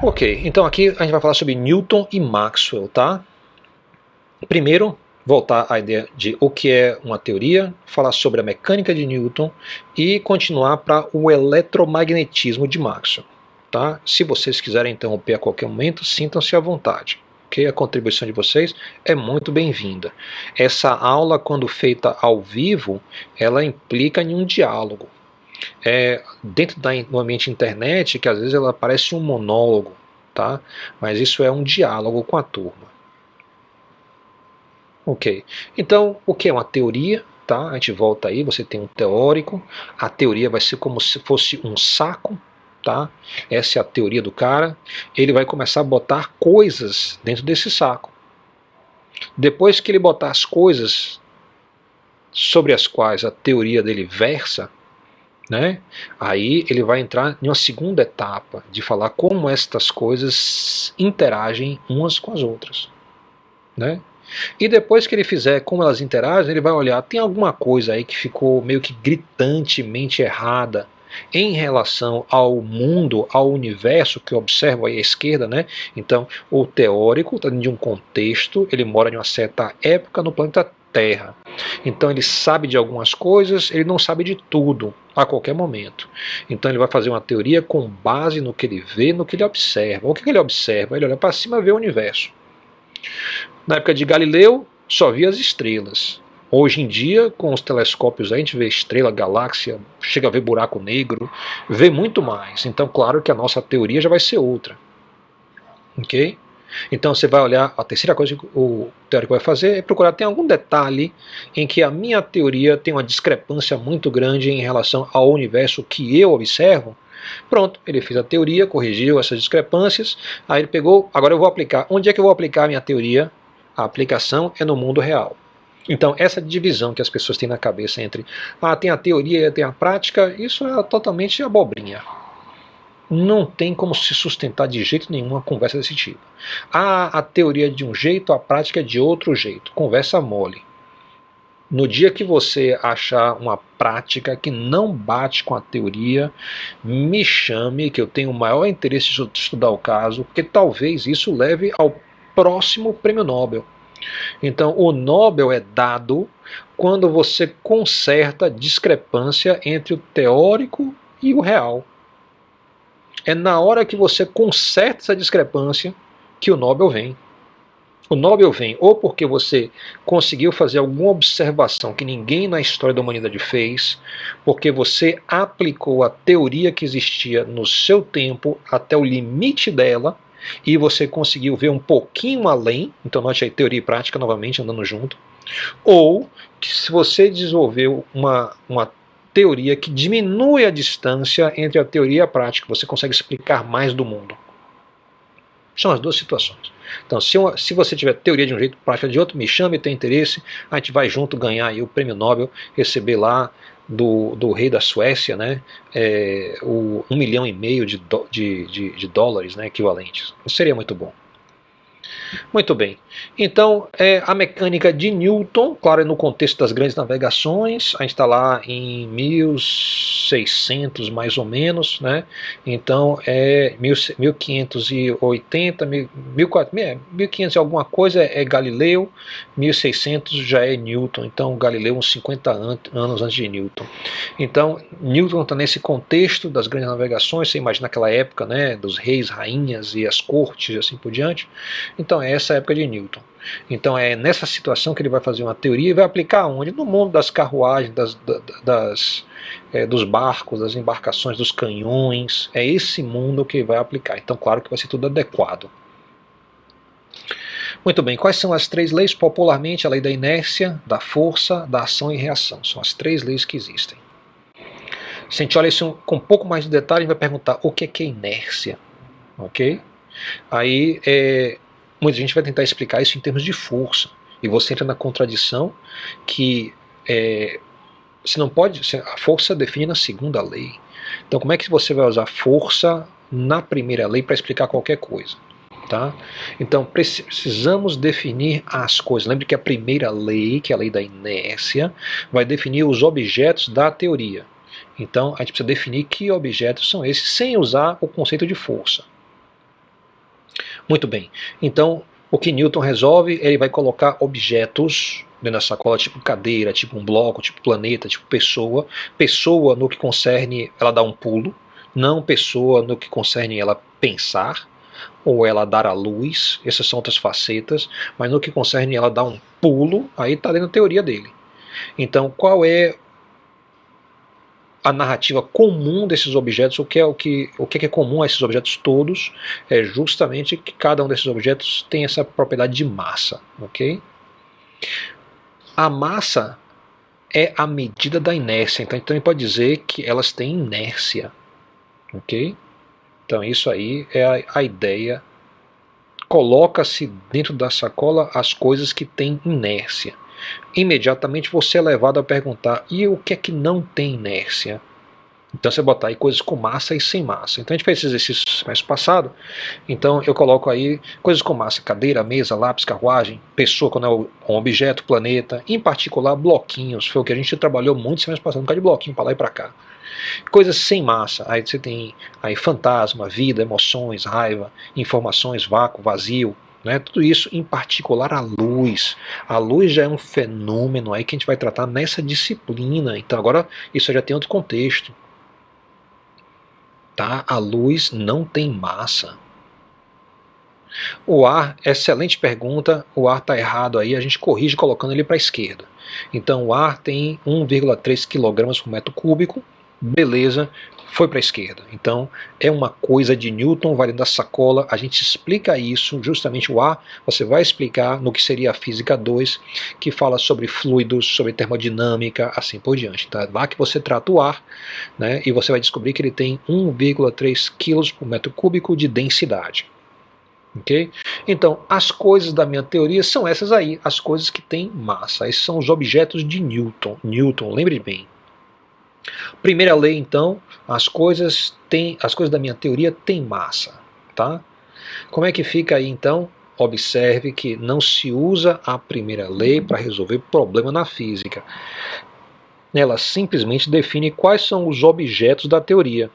Ok, então aqui a gente vai falar sobre Newton e Maxwell, tá? Primeiro, voltar à ideia de o que é uma teoria, falar sobre a mecânica de Newton e continuar para o eletromagnetismo de Maxwell, tá? Se vocês quiserem interromper a qualquer momento, sintam-se à vontade. Okay? A contribuição de vocês é muito bem-vinda. Essa aula, quando feita ao vivo, ela implica em um diálogo. Dentro do ambiente internet, que às vezes ela parece um monólogo, tá? Mas isso é um diálogo com a turma. Ok, então o que é uma teoria? Tá? A gente volta aí, você tem um teórico, a teoria vai ser como se fosse um saco, tá? Essa é a teoria do cara, ele vai começar a botar coisas dentro desse saco. Depois que ele botar as coisas sobre as quais a teoria dele versa, né? Aí ele vai entrar em uma segunda etapa de falar como estas coisas interagem umas com as outras, né? E depois que ele fizer como elas interagem, ele vai olhar, tem alguma coisa aí que ficou meio que gritantemente errada em relação ao mundo, ao universo que eu observo aí à esquerda, né? Então, o teórico está dentro de um contexto, ele mora em uma certa época no planeta Terra. Então ele sabe de algumas coisas, ele não sabe de tudo a qualquer momento. Então ele vai fazer uma teoria com base no que ele vê, no que ele observa. O que ele observa? Ele olha para cima e vê o universo. Na época de Galileu, só via as estrelas. Hoje em dia, com os telescópios, a gente vê estrela, galáxia, chega a ver buraco negro, vê muito mais. Então, claro que a nossa teoria já vai ser outra. Ok? Então você vai olhar, a terceira coisa que o teórico vai fazer é procurar ter algum detalhe em que a minha teoria tem uma discrepância muito grande em relação ao universo que eu observo. Pronto, ele fez a teoria, corrigiu essas discrepâncias, aí ele pegou, agora eu vou aplicar. Onde é que eu vou aplicar a minha teoria? A aplicação é no mundo real. Então, essa divisão que as pessoas têm na cabeça entre tem a teoria e tem a prática, isso é totalmente abobrinha. Não tem como se sustentar de jeito nenhum uma conversa desse tipo. A teoria é de um jeito, a prática é de outro jeito. Conversa mole. No dia que você achar uma prática que não bate com a teoria, me chame, que eu tenho o maior interesse de estudar o caso, porque talvez isso leve ao próximo prêmio Nobel. Então, o Nobel é dado quando você conserta a discrepância entre o teórico e o real. É na hora que você conserta essa discrepância que o Nobel vem. O Nobel vem ou porque você conseguiu fazer alguma observação que ninguém na história da humanidade fez, porque você aplicou a teoria que existia no seu tempo até o limite dela, e você conseguiu ver um pouquinho além, então note aí teoria e prática novamente andando junto, ou que se você desenvolveu uma teoria que diminui a distância entre a teoria e a prática, você consegue explicar mais do mundo. São as duas situações. Então, se você tiver teoria de um jeito, prática de outro, me chame, tem interesse, a gente vai junto ganhar aí o prêmio Nobel, receber lá do rei da Suécia, né, o 1,5 milhão de dólares, né, equivalentes. Isso seria muito bom. Muito bem. Então, a mecânica de Newton, claro, é no contexto das grandes navegações, a gente está lá em 1600 mais ou menos, né? Então é 1580, 1500 e alguma coisa é Galileu, 1600 já é Newton, então Galileu uns 50 anos antes de Newton. Então, Newton está nesse contexto das grandes navegações, você imagina aquela época, né, dos reis, rainhas e as cortes e assim por diante. Então é essa época de Newton. Então é nessa situação que ele vai fazer uma teoria e vai aplicar onde? No mundo das carruagens, dos barcos, das embarcações, dos canhões. É esse mundo que vai aplicar. Então claro que vai ser tudo adequado. Muito bem, quais são as três leis? Popularmente a lei da inércia, da força, da ação e reação. São as três leis que existem. Se a gente olha isso com um pouco mais de detalhe, a gente vai perguntar o que é inércia. Ok? Aí muita gente vai tentar explicar isso em termos de força. E você entra na contradição que você não pode. A força define na segunda lei. Então, como é que você vai usar força na primeira lei para explicar qualquer coisa? Tá? Então, precisamos definir as coisas. Lembre que a primeira lei, que é a lei da inércia, vai definir os objetos da teoria. Então, a gente precisa definir que objetos são esses sem usar o conceito de força. Muito bem. Então, o que Newton resolve, ele vai colocar objetos dentro da sacola, tipo cadeira, tipo um bloco, tipo planeta, tipo pessoa. Pessoa, no que concerne, ela dá um pulo. Não pessoa no que concerne ela pensar, ou ela dar à luz. Essas são outras facetas. Mas no que concerne ela dar um pulo, aí está dentro da teoria dele. Então, qual é a narrativa comum desses objetos? O que é comum a esses objetos todos é justamente que cada um desses objetos tem essa propriedade de massa, ok? A massa é a medida da inércia, então a gente pode dizer que elas têm inércia, ok? Então isso aí é a ideia. Coloca-se dentro da sacola as coisas que têm inércia. Imediatamente você é levado a perguntar: e o que é que não tem inércia? Então você botar aí coisas com massa e sem massa. Então a gente fez esse exercício no semestre passado. Então eu coloco aí coisas com massa: cadeira, mesa, lápis, carruagem, pessoa quando é um objeto, planeta, em particular bloquinhos. Foi o que a gente trabalhou muito no semestre passado, um bocado de bloquinho para lá e para cá. Coisas sem massa, aí você tem aí fantasma, vida, emoções, raiva, informações, vácuo, vazio. Né, tudo isso, em particular a luz. A luz já é um fenômeno aí que a gente vai tratar nessa disciplina. Então agora isso já tem outro contexto. Tá? A luz não tem massa. O ar, excelente pergunta, o ar está errado aí, a gente corrige colocando ele para a esquerda. Então o ar tem 1,3 kg por metro cúbico, beleza, foi para a esquerda. Então é uma coisa de Newton, valendo da sacola, a gente explica isso, justamente o ar, você vai explicar no que seria a física 2, que fala sobre fluidos, sobre termodinâmica, assim por diante. Tá? Lá que você trata o ar, né, e você vai descobrir que ele tem 1,3 kg por metro cúbico de densidade. Okay? Então, as coisas da minha teoria são essas aí, as coisas que têm massa. Esses são os objetos de Newton. Newton, lembre bem. Primeira lei, então, as coisas da minha teoria têm massa. Tá? Como é que fica aí, então? Observe que não se usa a primeira lei para resolver problema na física. Ela simplesmente define quais são os objetos da teoria.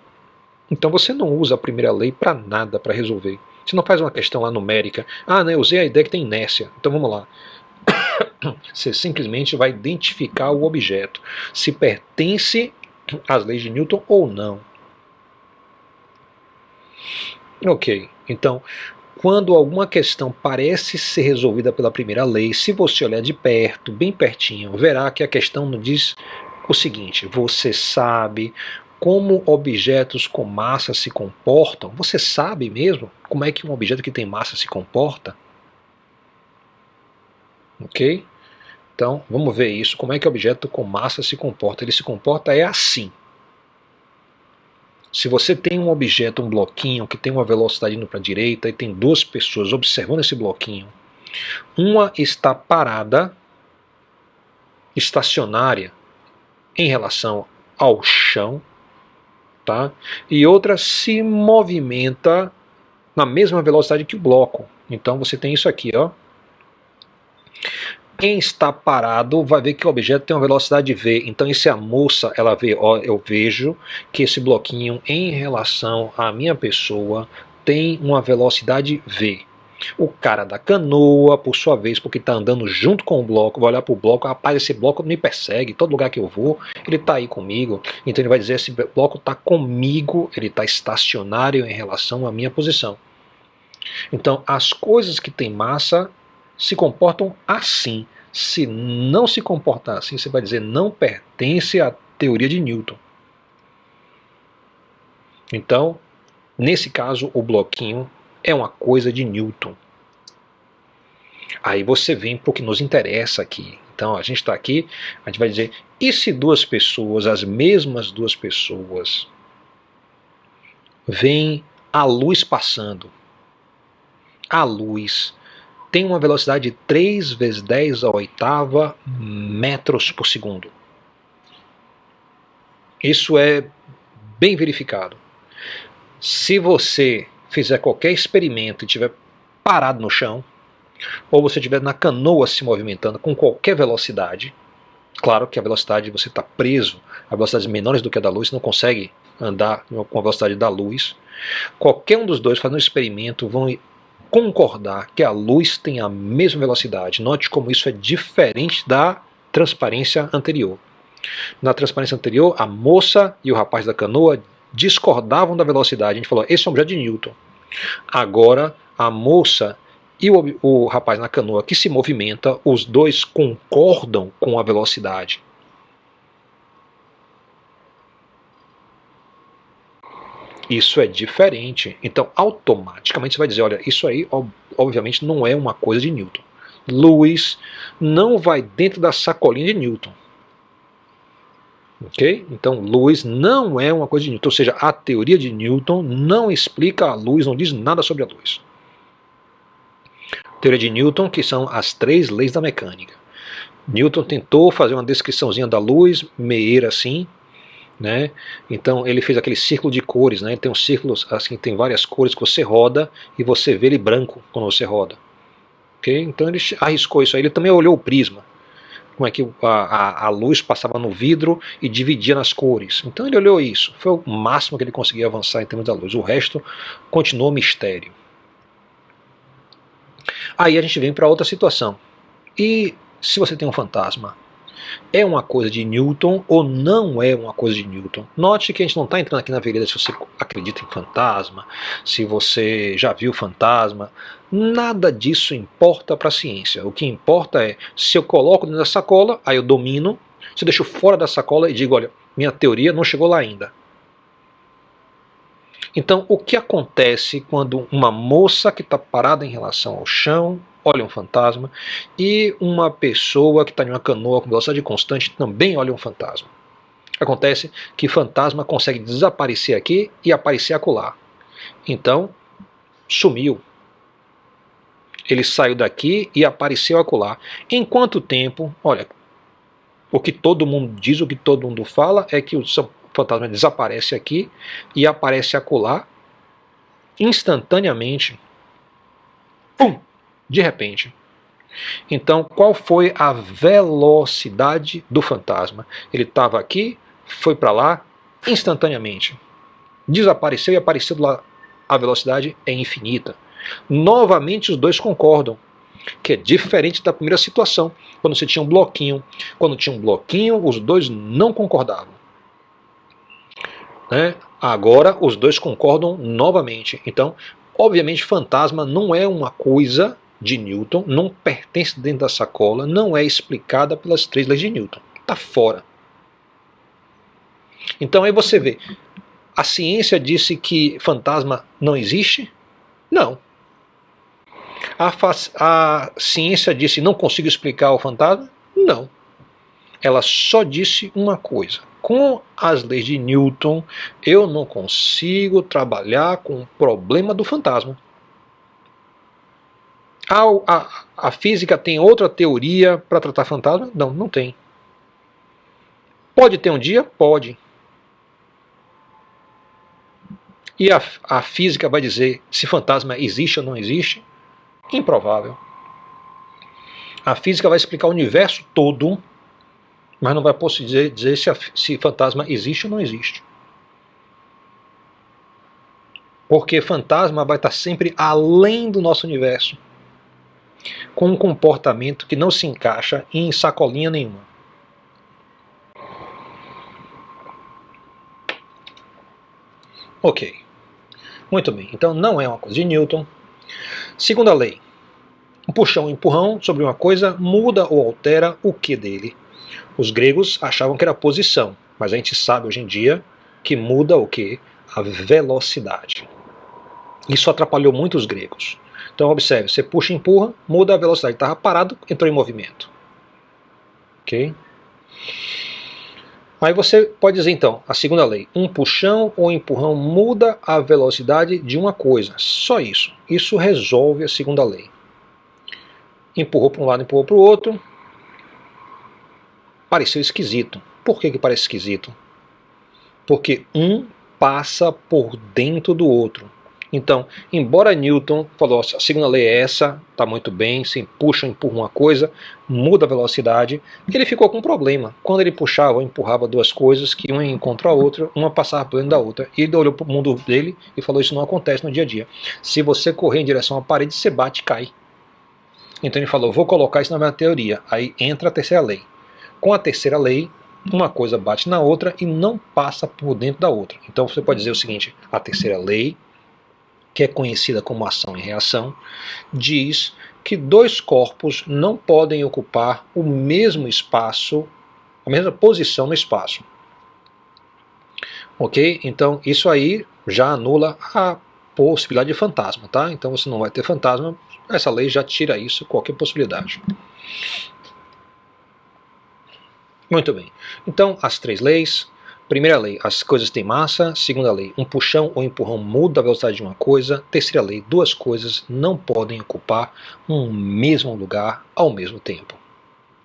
Então você não usa a primeira lei para nada para resolver. Você não faz uma questão lá numérica. Ah, né, eu usei a ideia que tem inércia. Então vamos lá. Você simplesmente vai identificar o objeto, se pertence às leis de Newton ou não. Ok, então, quando alguma questão parece ser resolvida pela primeira lei, se você olhar de perto, bem pertinho, verá que a questão nos diz o seguinte: você sabe como objetos com massa se comportam? Você sabe mesmo como é que um objeto que tem massa se comporta? Ok? Então, vamos ver isso. Como é que o objeto com massa se comporta? Ele se comporta assim. Se você tem um objeto, um bloquinho, que tem uma velocidade indo para a direita e tem duas pessoas observando esse bloquinho, uma está parada, estacionária, em relação ao chão, tá? E outra se movimenta na mesma velocidade que o bloco. Então você tem isso aqui, ó. Quem está parado vai ver que o objeto tem uma velocidade v. Então se a moça ela vê, ó, eu vejo que esse bloquinho em relação à minha pessoa tem uma velocidade v. O cara da canoa, por sua vez, porque está andando junto com o bloco, vai olhar para o bloco: rapaz, esse bloco me persegue, todo lugar que eu vou, ele está aí comigo. Então ele vai dizer: esse bloco está comigo, ele está estacionário em relação à minha posição. Então as coisas que têm massa se comportam assim. Se não se comportar assim, você vai dizer: não pertence à teoria de Newton. Então, nesse caso, o bloquinho é uma coisa de Newton. Aí você vem para o que nos interessa aqui. Então a gente está aqui, a gente vai dizer: e se duas pessoas, as mesmas duas pessoas, veem a luz passando? A luz tem uma velocidade de 3 vezes 10 à oitava metros por segundo. Isso é bem verificado. Se você fizer qualquer experimento e estiver parado no chão, ou você estiver na canoa se movimentando com qualquer velocidade, claro que a velocidade, você está preso a velocidades menores do que a da luz, você não consegue andar com a velocidade da luz. Qualquer um dos dois fazendo um experimento vão concordar que a luz tem a mesma velocidade. Note como isso é diferente da transparência anterior. Na transparência anterior, a moça e o rapaz da canoa discordavam da velocidade. A gente falou, esse é um objeto de Newton. Agora, a moça e o rapaz na canoa que se movimenta, os dois concordam com a velocidade. Isso é diferente. Então, automaticamente você vai dizer, olha, isso aí obviamente não é uma coisa de Newton. Luz não vai dentro da sacolinha de Newton. Ok? Então, luz não é uma coisa de Newton. Ou seja, a teoria de Newton não explica a luz, não diz nada sobre a luz. Teoria de Newton, que são as 3 leis da mecânica. Newton tentou fazer uma descriçãozinha da luz, meio assim, né? Então ele fez aquele círculo de cores, né? Ele tem um círculo assim, tem várias cores que você roda e você vê ele branco quando você roda. Okay? Então ele arriscou isso aí. Ele também olhou o prisma, como é que a luz passava no vidro e dividia nas cores. Então ele olhou isso. Foi o máximo que ele conseguia avançar em termos da luz. O resto continuou mistério. Aí a gente vem para outra situação. E se você tem um fantasma, é uma coisa de Newton ou não é uma coisa de Newton? Note que a gente não está entrando aqui na vereda se você acredita em fantasma, se você já viu fantasma. Nada disso importa para a ciência. O que importa é, se eu coloco dentro da sacola, aí eu domino, se eu deixo fora da sacola e digo, olha, minha teoria não chegou lá ainda. Então, o que acontece quando uma moça que está parada em relação ao chão olha um fantasma e uma pessoa que está em uma canoa com velocidade constante também olha um fantasma? Acontece que fantasma consegue desaparecer aqui e aparecer acolá. Então, sumiu. Ele saiu daqui e apareceu acolá. Em quanto tempo? Olha, o que todo mundo diz, o que todo mundo fala é que o fantasma desaparece aqui e aparece acolá instantaneamente. Pum! De repente. Então, qual foi a velocidade do fantasma? Ele estava aqui, foi para lá, instantaneamente. Desapareceu e apareceu lá. A velocidade é infinita. Novamente os dois concordam, que é diferente da primeira situação, quando você tinha um bloquinho. Quando tinha um bloquinho, os dois não concordavam. Né? Agora os dois concordam novamente. Então, obviamente, fantasma não é uma coisa de Newton, não pertence dentro da sacola, não é explicada pelas 3 leis de Newton. Está fora. Então aí você vê, a ciência disse que fantasma não existe? Não. A ciência disse não consigo explicar o fantasma? Não. Ela só disse uma coisa. Com as leis de Newton, eu não consigo trabalhar com o problema do fantasma. A física tem outra teoria para tratar fantasma? Não, não tem. Pode ter um dia? Pode. E a física vai dizer se fantasma existe ou não existe? Improvável. A física vai explicar o universo todo, mas não vai poder dizer se fantasma existe ou não existe. Porque fantasma vai estar sempre além do nosso universo, com um comportamento que não se encaixa em sacolinha nenhuma. Ok. Muito bem. Então não é uma coisa de Newton. Segunda lei. Um puxão, um empurrão sobre uma coisa muda ou altera o que dele? Os gregos achavam que era a posição, mas a gente sabe hoje em dia que muda o que? A velocidade. Isso atrapalhou muito os gregos. Então observe, você puxa e empurra, muda a velocidade. Estava parado, entrou em movimento. Ok? Aí você pode dizer então, a segunda lei, um puxão ou empurrão muda a velocidade de uma coisa. Só isso. Isso resolve a segunda lei. Empurrou para um lado, empurrou para o outro. Pareceu esquisito. Por que parece esquisito? Porque um passa por dentro do outro. Então, embora Newton falou, a segunda lei é essa, está muito bem, se puxa ou empurra uma coisa, muda a velocidade, ele ficou com um problema. Quando ele puxava ou empurrava duas coisas, que uma encontrou a outra, uma passava por dentro da outra. E ele olhou para o mundo dele e falou, isso não acontece no dia a dia. Se você correr em direção à parede, você bate e cai. Então ele falou, vou colocar isso na minha teoria. Aí entra a terceira lei. Com a terceira lei, uma coisa bate na outra e não passa por dentro da outra. Então você pode dizer o seguinte, a terceira lei, que é conhecida como ação e reação, diz que dois corpos não podem ocupar o mesmo espaço, a mesma posição no espaço. Ok? Então isso aí já anula a possibilidade de fantasma, tá? Então você não vai ter fantasma, essa lei já tira isso, qualquer possibilidade. Muito bem. Então, as três leis. Primeira lei, as coisas têm massa. Segunda lei, um puxão ou empurrão muda a velocidade de uma coisa. Terceira lei, duas coisas não podem ocupar um mesmo lugar ao mesmo tempo.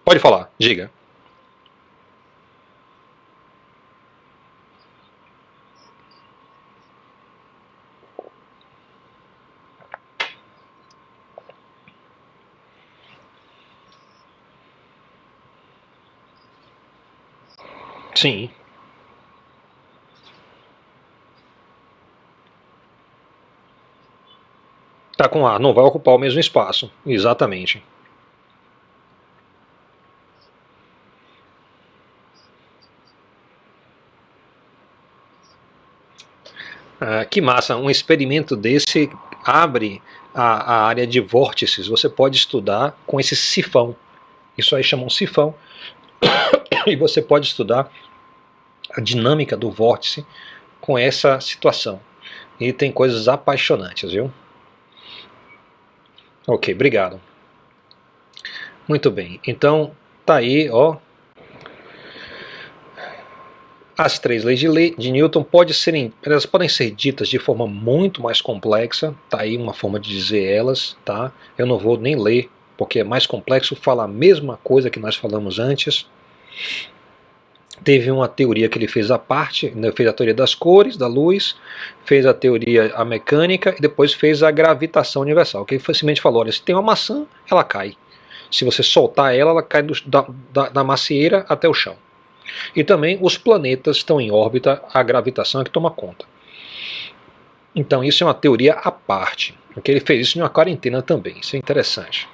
Pode falar, diga. Sim. Tá com A, não vai ocupar o mesmo espaço. Exatamente. Que massa, um experimento desse abre a área de vórtices. Você pode estudar com esse sifão. Isso aí chama um sifão. E você pode estudar a dinâmica do vórtice com essa situação. E tem coisas apaixonantes, viu? Ok, obrigado. Muito bem, então tá aí, ó. As três leis de Newton elas podem ser ditas de forma muito mais complexa, tá aí uma forma de dizer elas, tá? Eu não vou nem ler, porque é mais complexo falar a mesma coisa que nós falamos antes. Teve uma teoria que ele fez à parte, né? Fez a teoria das cores, da luz, fez a teoria a mecânica e depois fez a gravitação universal, que ele simplesmente falou, olha, se tem uma maçã, ela cai. Se você soltar ela, ela cai da macieira até o chão. E também os planetas estão em órbita, a gravitação é que toma conta. Então isso é uma teoria à parte. Porque ele fez isso em uma quarentena também, isso é interessante.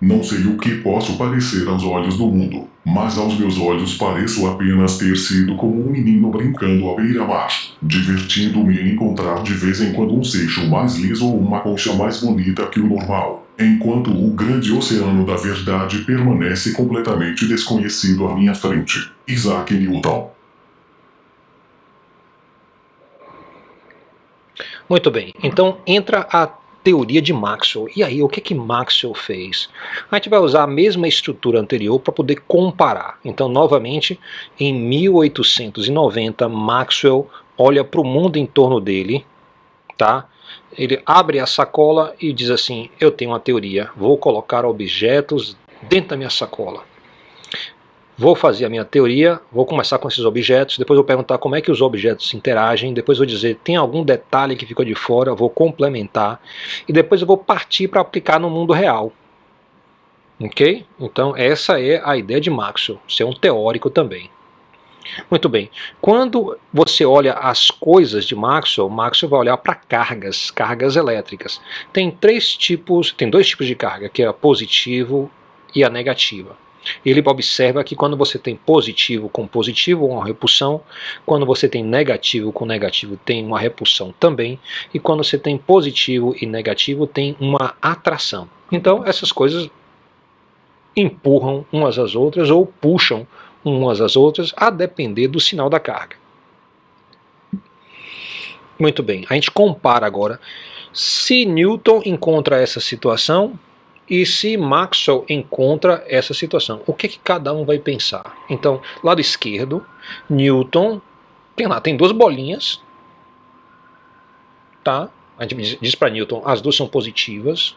Não sei o que posso parecer aos olhos do mundo, mas aos meus olhos pareço apenas ter sido como um menino brincando à beira-mar, divertindo-me em encontrar de vez em quando um seixo mais liso ou uma concha mais bonita que o normal, enquanto o grande oceano da verdade permanece completamente desconhecido à minha frente. Isaac Newton. Muito bem, então entra a teoria de Maxwell. E aí, o que Maxwell fez? A gente vai usar a mesma estrutura anterior para poder comparar. Então, novamente, em 1890, Maxwell olha para o mundo em torno dele, tá? Ele abre a sacola e diz assim, eu tenho uma teoria, vou colocar objetos dentro da minha sacola. Vou fazer a minha teoria, vou começar com esses objetos, depois vou perguntar como é que os objetos interagem, depois vou dizer tem algum detalhe que ficou de fora, vou complementar, e depois eu vou partir para aplicar no mundo real. Ok? Então essa é a ideia de Maxwell, ser um teórico também. Muito bem, quando você olha as coisas de Maxwell, Maxwell vai olhar para cargas elétricas. Tem dois tipos de carga, que é a positivo e a negativa. Ele observa que quando você tem positivo com positivo, uma repulsão, quando você tem negativo com negativo, tem uma repulsão também, e quando você tem positivo e negativo, tem uma atração. Então essas coisas empurram umas às outras ou puxam umas às outras, a depender do sinal da carga. Muito bem, a gente compara agora se Newton encontra essa situação e se Maxwell encontra essa situação. O que cada um vai pensar? Então, lado esquerdo, Newton tem duas bolinhas, tá? A gente diz para Newton, as duas são positivas,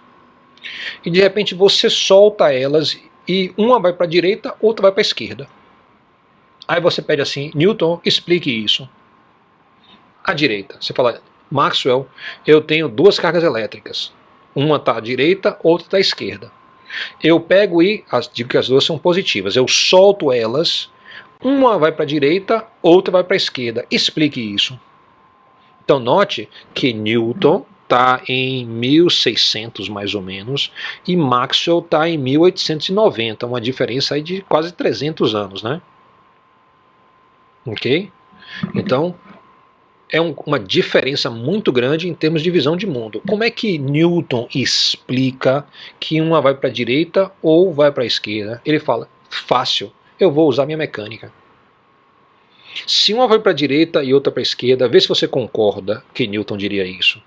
e de repente você solta elas e uma vai para a direita, outra vai para a esquerda. Aí você pede assim, Newton, explique isso. À direita, você fala, Maxwell, eu tenho duas cargas elétricas. Uma está à direita, outra está à esquerda. Eu pego e digo que as duas são positivas. Eu solto elas, uma vai para a direita, outra vai para a esquerda. Explique isso. Então note que Newton está em 1600 mais ou menos e Maxwell está em 1890, uma diferença aí de quase 300 anos, né? Ok? Então é uma diferença muito grande em termos de visão de mundo. Como é que Newton explica que uma vai para a direita ou vai para a esquerda? Ele fala, fácil, eu vou usar minha mecânica. Se uma vai para a direita e outra para a esquerda, vê se você concorda que Newton diria isso.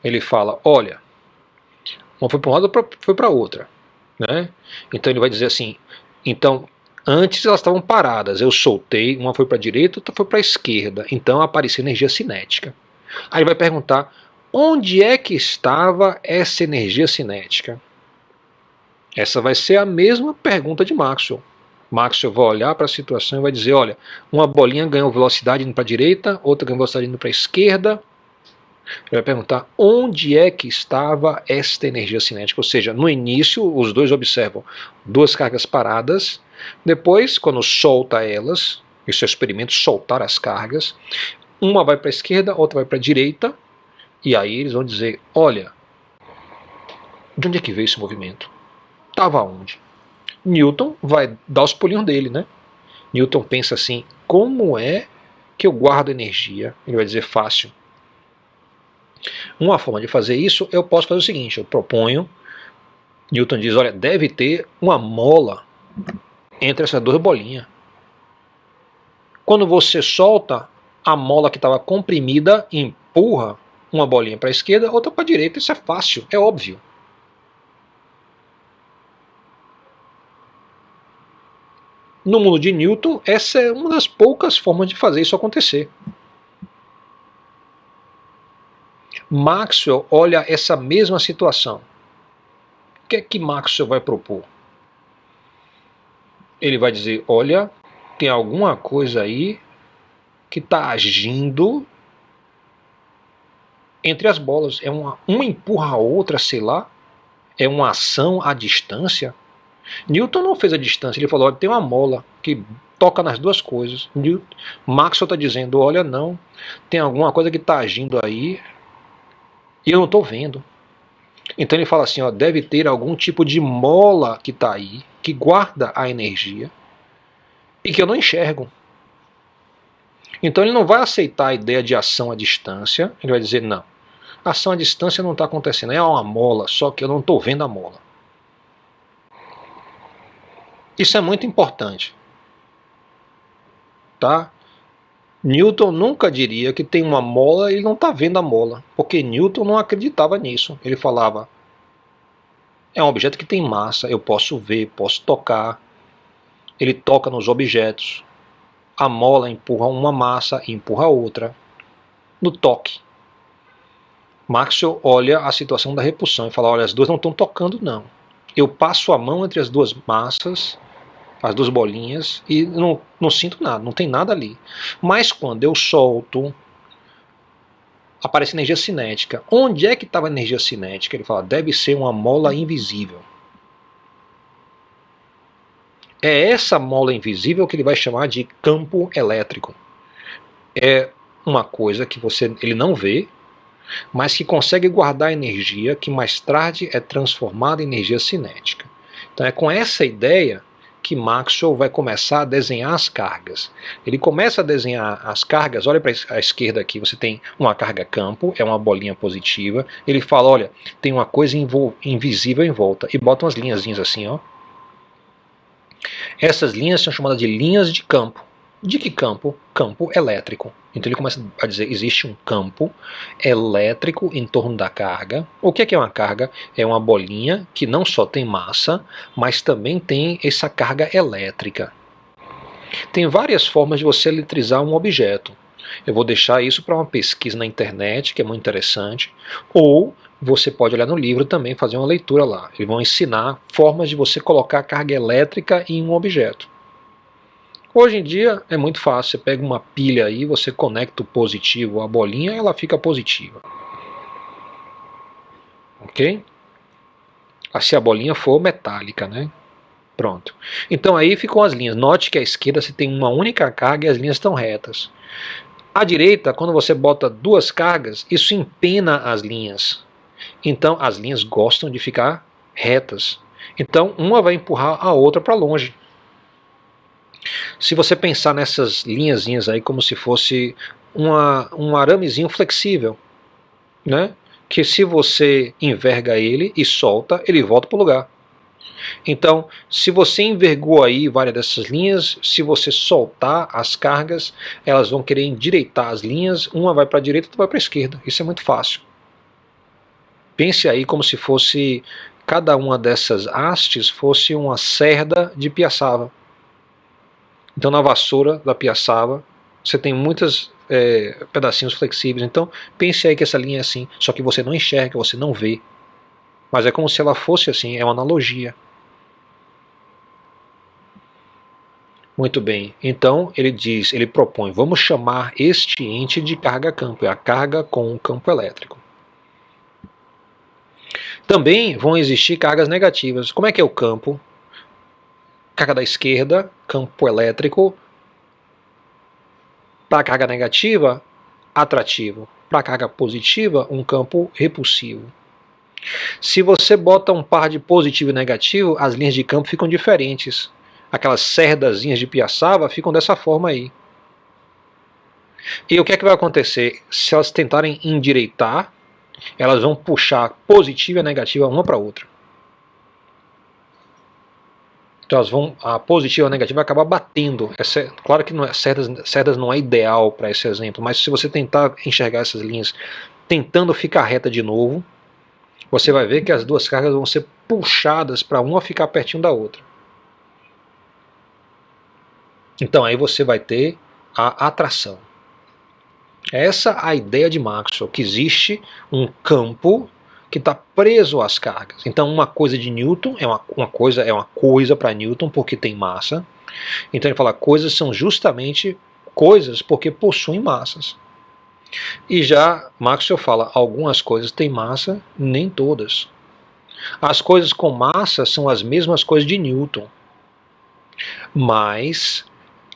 Ele fala, olha, uma foi para um lado, outra foi para outra, né? Então ele vai dizer assim, então antes elas estavam paradas, eu soltei, uma foi para a direita, outra foi para a esquerda, então apareceu energia cinética. Aí ele vai perguntar, onde é que estava essa energia cinética? Essa vai ser a mesma pergunta de Maxwell. Maxwell vai olhar para a situação e vai dizer, olha, uma bolinha ganhou velocidade indo para a direita, outra ganhou velocidade indo para a esquerda. Ele vai perguntar onde é que estava esta energia cinética, ou seja, no início os dois observam duas cargas paradas, depois quando solta elas, isso é o experimento, soltar as cargas, uma vai para a esquerda, outra vai para a direita, e aí eles vão dizer, olha, de onde é que veio esse movimento? Estava onde? Newton vai dar os pulinhos dele, né? Newton pensa assim, como é que eu guardo energia? Ele vai dizer fácil. Uma forma de fazer isso, eu posso fazer o seguinte, eu proponho, Newton diz, olha, deve ter uma mola entre essas duas bolinhas. Quando você solta, a mola que estava comprimida empurra uma bolinha para a esquerda, outra para a direita, isso é fácil, é óbvio. No mundo de Newton, essa é uma das poucas formas de fazer isso acontecer. Maxwell olha essa mesma situação. O que é que Maxwell vai propor? Ele vai dizer, olha, tem alguma coisa aí que está agindo entre as bolas. É uma empurra a outra, sei lá. É uma ação à distância. Newton não fez a distância, ele falou, olha, tem uma mola que toca nas duas coisas. Maxwell está dizendo, olha, não, tem alguma coisa que está agindo aí e eu não estou vendo. Então ele fala assim, ó, deve ter algum tipo de mola que está aí, que guarda a energia e que eu não enxergo. Então ele não vai aceitar a ideia de ação à distância, ele vai dizer, não, a ação à distância não está acontecendo, é uma mola, só que eu não estou vendo a mola. Isso é muito importante, tá? Newton nunca diria que tem uma mola e ele não está vendo a mola, porque Newton não acreditava nisso. Ele falava, é um objeto que tem massa, eu posso ver, posso tocar. Ele toca nos objetos. A mola empurra uma massa e empurra outra. No toque. Maxwell olha a situação da repulsão e fala, olha, as duas não estão tocando não. Eu passo a mão entre as duas massas, as duas bolinhas, e não sinto nada, não tem nada ali. Mas quando eu solto, aparece energia cinética. Onde é que estava a energia cinética? Ele fala, deve ser uma mola invisível. É essa mola invisível que ele vai chamar de campo elétrico. É uma coisa que ele não vê, mas que consegue guardar energia que mais tarde é transformada em energia cinética. Então é com essa ideia que Maxwell vai começar a desenhar as cargas. Ele começa a desenhar as cargas, olha para a esquerda aqui, você tem uma carga campo, é uma bolinha positiva. Ele fala, olha, tem uma coisa invisível em volta, e bota umas linhazinhas assim, ó. Essas linhas são chamadas de linhas de campo. De que campo? Campo elétrico. Então ele começa a dizer, existe um campo elétrico em torno da carga. O que é uma carga? É uma bolinha que não só tem massa, mas também tem essa carga elétrica. Tem várias formas de você eletrizar um objeto. Eu vou deixar isso para uma pesquisa na internet, que é muito interessante, ou você pode olhar no livro também, fazer uma leitura lá. Eles vão ensinar formas de você colocar carga elétrica em um objeto. Hoje em dia é muito fácil, você pega uma pilha aí, você conecta o positivo à bolinha e ela fica positiva. Ok? Se a bolinha for metálica, né? Pronto. Então aí ficam as linhas. Note que à esquerda você tem uma única carga e as linhas estão retas. À direita, quando você bota duas cargas, isso empena as linhas. Então as linhas gostam de ficar retas. Então uma vai empurrar a outra para longe. Se você pensar nessas linhazinhas aí como se fosse um aramezinho flexível, né? Que se você enverga ele e solta, ele volta para o lugar. Então, se você envergou aí várias dessas linhas, se você soltar as cargas, elas vão querer endireitar as linhas, uma vai para a direita, outra vai para a esquerda. Isso é muito fácil. Pense aí como se fosse cada uma dessas hastes fosse uma cerda de piaçava. Então, na vassoura da piaçava, você tem muitos pedacinhos flexíveis. Então, pense aí que essa linha é assim, só que você não enxerga, você não vê. Mas é como se ela fosse assim, é uma analogia. Muito bem, então ele propõe, vamos chamar este ente de carga-campo, é a carga com um campo elétrico. Também vão existir cargas negativas. Como é que é o campo? Carga da esquerda, campo elétrico. Para a carga negativa, atrativo. Para a carga positiva, um campo repulsivo. Se você bota um par de positivo e negativo, as linhas de campo ficam diferentes. Aquelas cerdazinhas de piaçava ficam dessa forma aí. E o que é que vai acontecer? Se elas tentarem endireitar, elas vão puxar positiva e negativa uma para a outra. Então a positiva e a negativa vai acabar batendo. Claro que cerdas não é ideal para esse exemplo, mas se você tentar enxergar essas linhas tentando ficar reta de novo, você vai ver que as duas cargas vão ser puxadas para uma ficar pertinho da outra. Então aí você vai ter a atração. Essa é a ideia de Maxwell, que existe um campo que está preso às cargas. Então uma coisa de Newton é uma coisa para Newton porque tem massa. Então ele fala coisas são justamente coisas porque possuem massas. E já Maxwell fala algumas coisas têm massa, nem todas. As coisas com massa são as mesmas coisas de Newton. Mas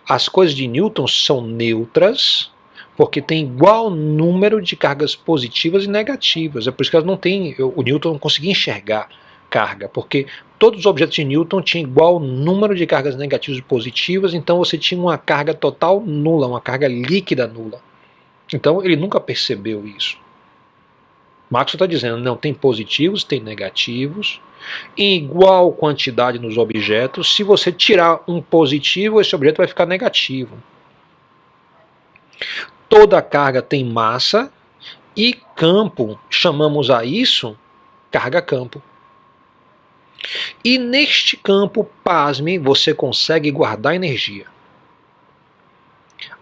as coisas de Newton são neutras porque tem igual número de cargas positivas e negativas. É por isso que elas não têm. O Newton não conseguia enxergar carga, porque todos os objetos de Newton tinham igual número de cargas negativas e positivas, então você tinha uma carga total nula, uma carga líquida nula. Então ele nunca percebeu isso. Maxwell está dizendo, não, tem positivos, tem negativos, em igual quantidade nos objetos. Se você tirar um positivo, esse objeto vai ficar negativo. Toda carga tem massa e campo, chamamos a isso carga-campo. E neste campo, pasme, você consegue guardar energia.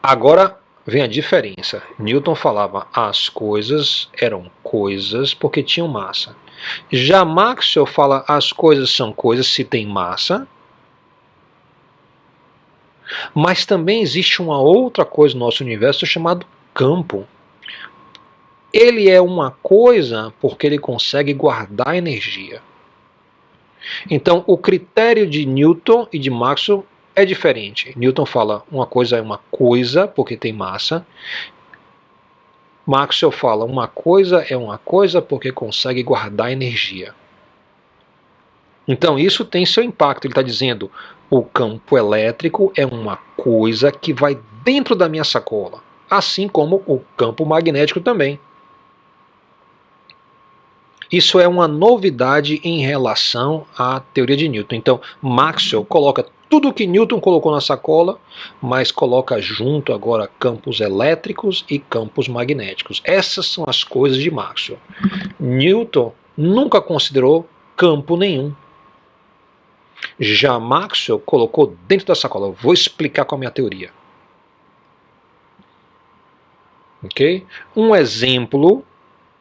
Agora vem a diferença. Newton falava as coisas eram coisas porque tinham massa. Já Maxwell fala as coisas são coisas se tem massa. Mas também existe uma outra coisa no nosso universo chamado campo. Ele é uma coisa porque ele consegue guardar energia. Então, o critério de Newton e de Maxwell é diferente. Newton fala uma coisa é uma coisa porque tem massa. Maxwell fala uma coisa é uma coisa porque consegue guardar energia. Então isso tem seu impacto. Ele está dizendo o campo elétrico é uma coisa que vai dentro da minha sacola, assim como o campo magnético também. Isso é uma novidade em relação à teoria de Newton. Então Maxwell coloca tudo o que Newton colocou na sacola, mas coloca junto agora campos elétricos e campos magnéticos. Essas são as coisas de Maxwell. Newton nunca considerou campo nenhum. Já Maxwell colocou dentro da sacola. Vou explicar qual é a minha teoria. Ok? Um exemplo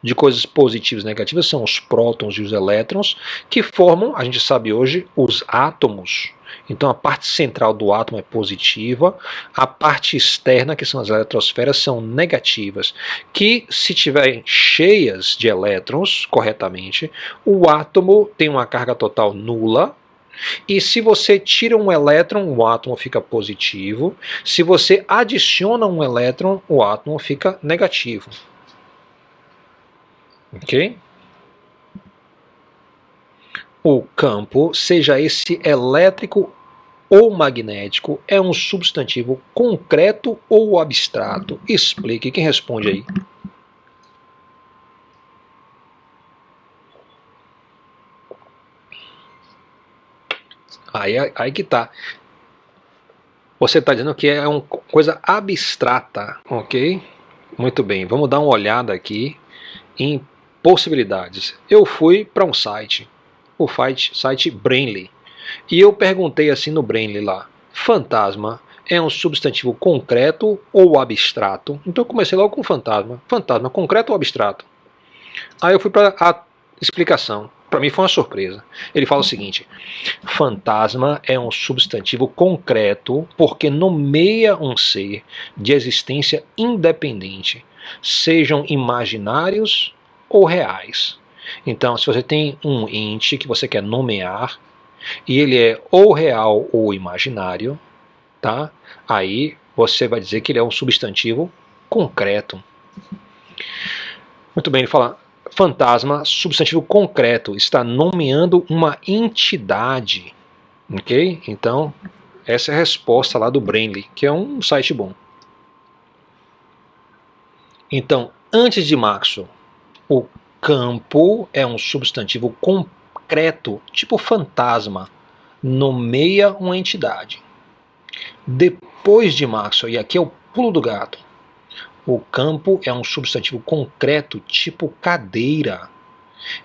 de coisas positivas e negativas são os prótons e os elétrons, que formam, a gente sabe hoje, os átomos. Então a parte central do átomo é positiva, a parte externa, que são as eletrosferas, são negativas, que se tiverem cheias de elétrons corretamente, o átomo tem uma carga total nula, e se você tira um elétron, o átomo fica positivo, se você adiciona um elétron, o átomo fica negativo. Ok? O campo, seja esse elétrico ou magnético, é um substantivo concreto ou abstrato? Explique. Quem responde aí? Aí que tá. Você está dizendo que é uma coisa abstrata, ok? Muito bem, vamos dar uma olhada aqui em possibilidades. Eu fui para um site, o site Brainly, e eu perguntei assim no Brainly lá: fantasma é um substantivo concreto ou abstrato? Então eu comecei logo com fantasma. Fantasma, concreto ou abstrato? Aí eu fui para a explicação. Para mim foi uma surpresa. Ele fala o seguinte: fantasma é um substantivo concreto porque nomeia um ser de existência independente, sejam imaginários ou reais. Então, se você tem um ente que você quer nomear e ele é ou real ou imaginário, tá? Aí você vai dizer que ele é um substantivo concreto. Muito bem, ele fala: fantasma, substantivo concreto, está nomeando uma entidade. Ok? Então, essa é a resposta lá do Brainly, que é um site bom. Então, antes de Maxwell, o campo é um substantivo concreto, tipo fantasma, nomeia uma entidade. Depois de Maxwell, e aqui é o pulo do gato, o campo é um substantivo concreto, tipo cadeira.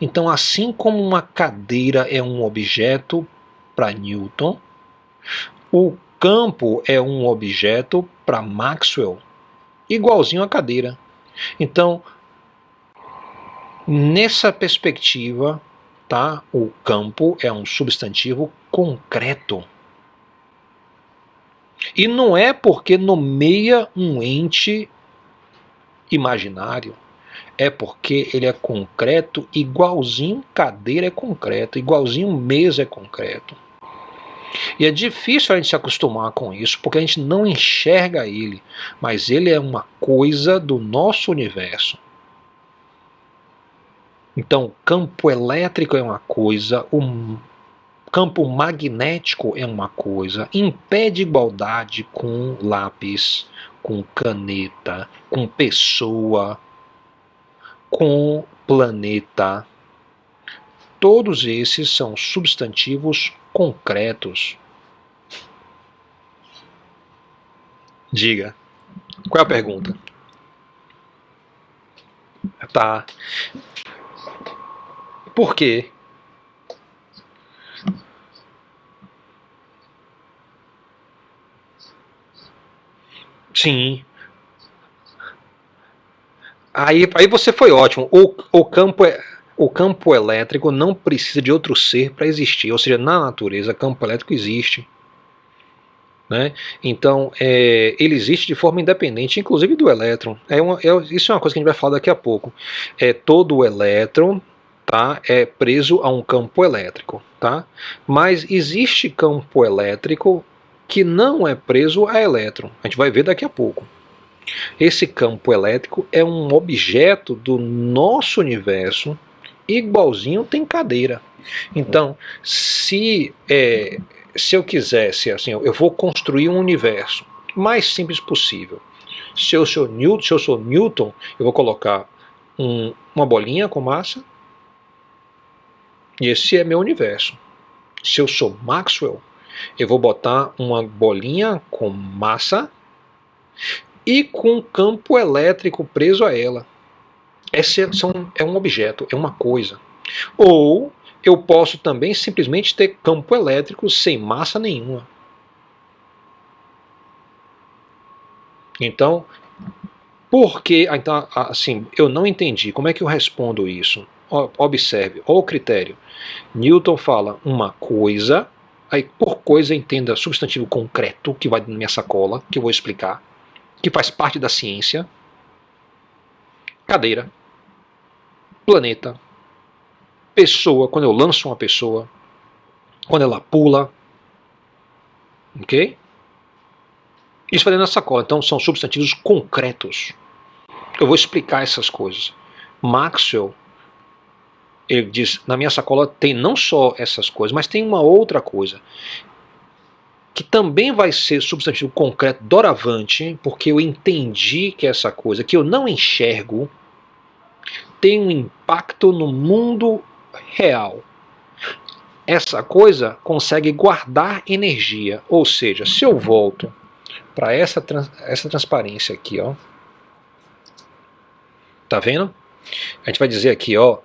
Então, assim como uma cadeira é um objeto para Newton, o campo é um objeto para Maxwell, igualzinho à cadeira. Então, nessa perspectiva, tá, o campo é um substantivo concreto. E não é porque nomeia um ente imaginário, é porque ele é concreto, igualzinho cadeira é concreto, igualzinho mesa é concreto. E é difícil a gente se acostumar com isso, porque a gente não enxerga ele, mas ele é uma coisa do nosso universo. Então, o campo elétrico é uma coisa, o campo magnético é uma coisa, em pé de igualdade com lápis, com caneta, com pessoa, com planeta. Todos esses são substantivos concretos. Diga, qual é a pergunta? Tá. Por quê? Sim. Aí você foi ótimo. O campo elétrico não precisa de outro ser para existir. Ou seja, na natureza, campo elétrico existe. Né? Então, ele existe de forma independente, inclusive do elétron. Isso é uma coisa que a gente vai falar daqui a pouco. Todo o elétron, tá, é preso a um campo elétrico. Tá? Mas existe campo elétrico que não é preso a elétron. A gente vai ver daqui a pouco. Esse campo elétrico é um objeto do nosso universo, igualzinho tem cadeira. Então, se eu quisesse, assim, eu vou construir um universo mais simples possível. Se eu sou Newton, eu vou colocar uma bolinha com massa, e esse é meu universo. Se eu sou Maxwell, eu vou botar uma bolinha com massa e com campo elétrico preso a ela. Esse é um objeto, é uma coisa. Ou eu posso também simplesmente ter campo elétrico sem massa nenhuma. Então, Porque, então, assim, eu não entendi. Como é que eu respondo isso? Observe, olha o critério. Newton fala uma coisa, aí por coisa entenda substantivo concreto, que vai na minha sacola, que eu vou explicar, que faz parte da ciência. Cadeira, planeta, pessoa, quando eu lanço uma pessoa, quando ela pula, ok? Isso vai dentro da sacola, então são substantivos concretos. Eu vou explicar essas coisas. Maxwell, ele diz, na minha sacola tem não só essas coisas, mas tem uma outra coisa, que também vai ser substantivo concreto doravante, porque eu entendi que essa coisa que eu não enxergo tem um impacto no mundo real. Essa coisa consegue guardar energia, ou seja, se eu volto para essa transparência aqui, ó, tá vendo? A gente vai dizer aqui, ó,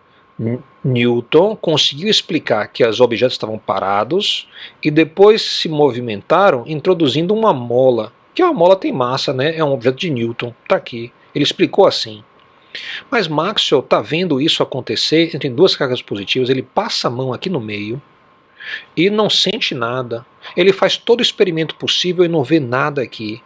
Newton conseguiu explicar que os objetos estavam parados e depois se movimentaram introduzindo uma mola, que a mola tem massa, né? É um objeto de Newton, tá aqui. Ele explicou assim. Mas Maxwell está vendo isso acontecer entre duas cargas positivas, ele passa a mão aqui no meio e não sente nada. Ele faz todo o experimento possível e não vê nada aqui.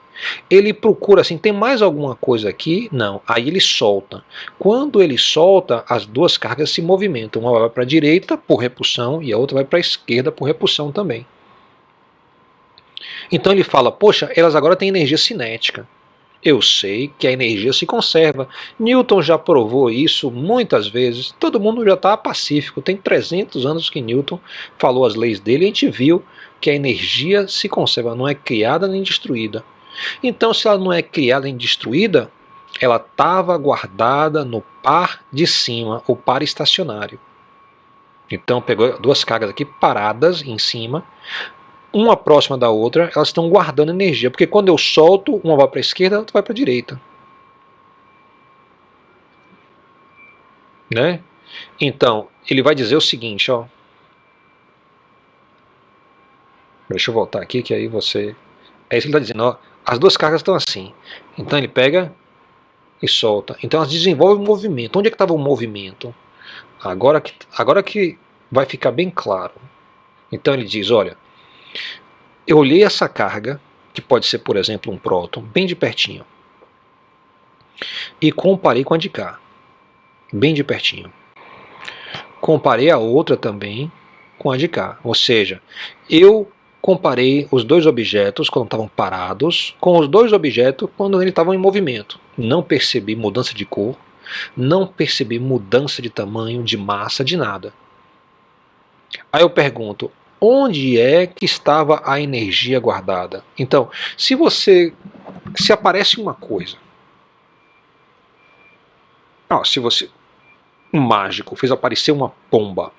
Ele procura assim, tem mais alguma coisa aqui? Não. Aí ele solta. Quando ele solta, as duas cargas se movimentam. Uma vai para a direita por repulsão e a outra vai para a esquerda por repulsão também. Então ele fala, poxa, elas agora têm energia cinética. Eu sei que a energia se conserva. Newton já provou isso muitas vezes. Todo mundo já está pacífico. Tem 300 anos que Newton falou as leis dele e a gente viu que a energia se conserva, não é criada nem destruída. Então, se ela não é criada nem destruída, ela estava guardada no par de cima, o par estacionário. Então, pegou duas cargas aqui paradas em cima, uma próxima da outra, elas estão guardando energia, porque quando eu solto, uma vai para a esquerda, a outra vai para a direita. Né? Então, ele vai dizer o seguinte, ó. Deixa eu voltar aqui, que aí você... É isso que ele está dizendo, ó. As duas cargas estão assim. Então ele pega e solta. Então elas desenvolvem um movimento. Onde é que estava o movimento? Agora que vai ficar bem claro. Então ele diz, olha, eu olhei essa carga, que pode ser, por exemplo, um próton, bem de pertinho, e comparei com a de cá, bem de pertinho. Comparei a outra também com a de cá. Ou seja, eu comparei os dois objetos quando estavam parados com os dois objetos quando eles estavam em movimento. Não percebi mudança de cor, não percebi mudança de tamanho, de massa, de nada. Aí eu pergunto, onde é que estava a energia guardada? Então, se aparece uma coisa, se um mágico fez aparecer uma pomba,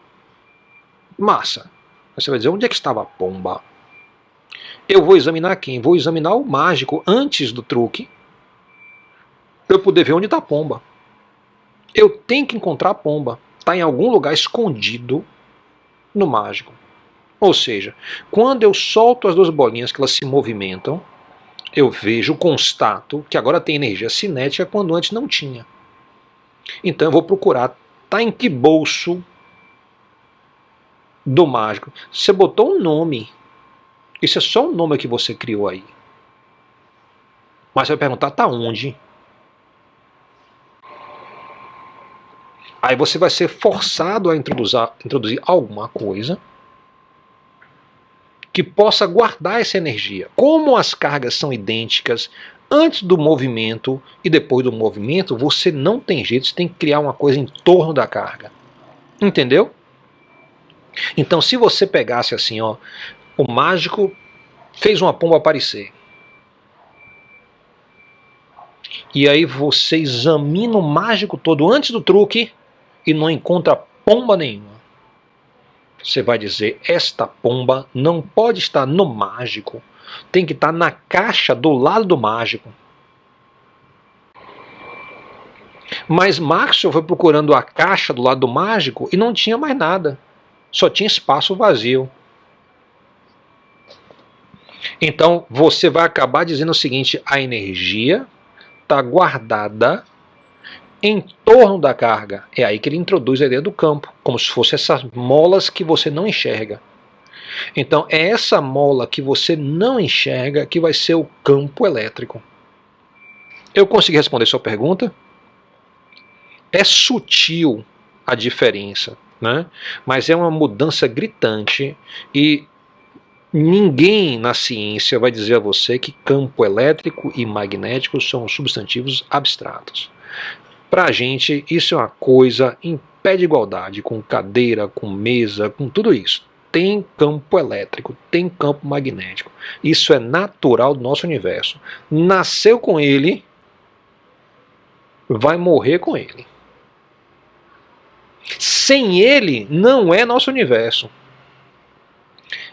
massa, você vai dizer, onde é que estava a pomba? Eu vou examinar quem? Vou examinar o mágico antes do truque, para eu poder ver onde está a pomba. Eu tenho que encontrar a pomba. Está em algum lugar escondido no mágico. Ou seja, quando eu solto as duas bolinhas que elas se movimentam, eu vejo, constato que agora tem energia cinética quando antes não tinha. Então eu vou procurar, está em que bolso do mágico? Você botou um nome. Isso é só um nome que você criou aí. Mas você vai perguntar, tá onde? Aí você vai ser forçado a introduzir alguma coisa que possa guardar essa energia. Como as cargas são idênticas antes do movimento e depois do movimento, você não tem jeito, você tem que criar uma coisa em torno da carga. Entendeu? Então, se você pegasse assim, ó, o mágico fez uma pomba aparecer. E aí você examina o mágico todo antes do truque e não encontra pomba nenhuma. Você vai dizer, esta pomba não pode estar no mágico, tem que estar na caixa do lado do mágico. Mas Maxwell foi procurando a caixa do lado do mágico e não tinha mais nada. Só tinha espaço vazio. Então você vai acabar dizendo o seguinte, a energia está guardada em torno da carga. É aí que ele introduz a ideia do campo, como se fossem essas molas que você não enxerga. Então é essa mola que você não enxerga que vai ser o campo elétrico. Eu consegui responder sua pergunta? É sutil a diferença, né? Mas é uma mudança gritante e ninguém na ciência vai dizer a você que campo elétrico e magnético são substantivos abstratos. Para a gente, isso é uma coisa em pé de igualdade, com cadeira, com mesa, com tudo isso. Tem campo elétrico, tem campo magnético. Isso é natural do nosso universo. Nasceu com ele, vai morrer com ele. Sem ele, não é nosso universo.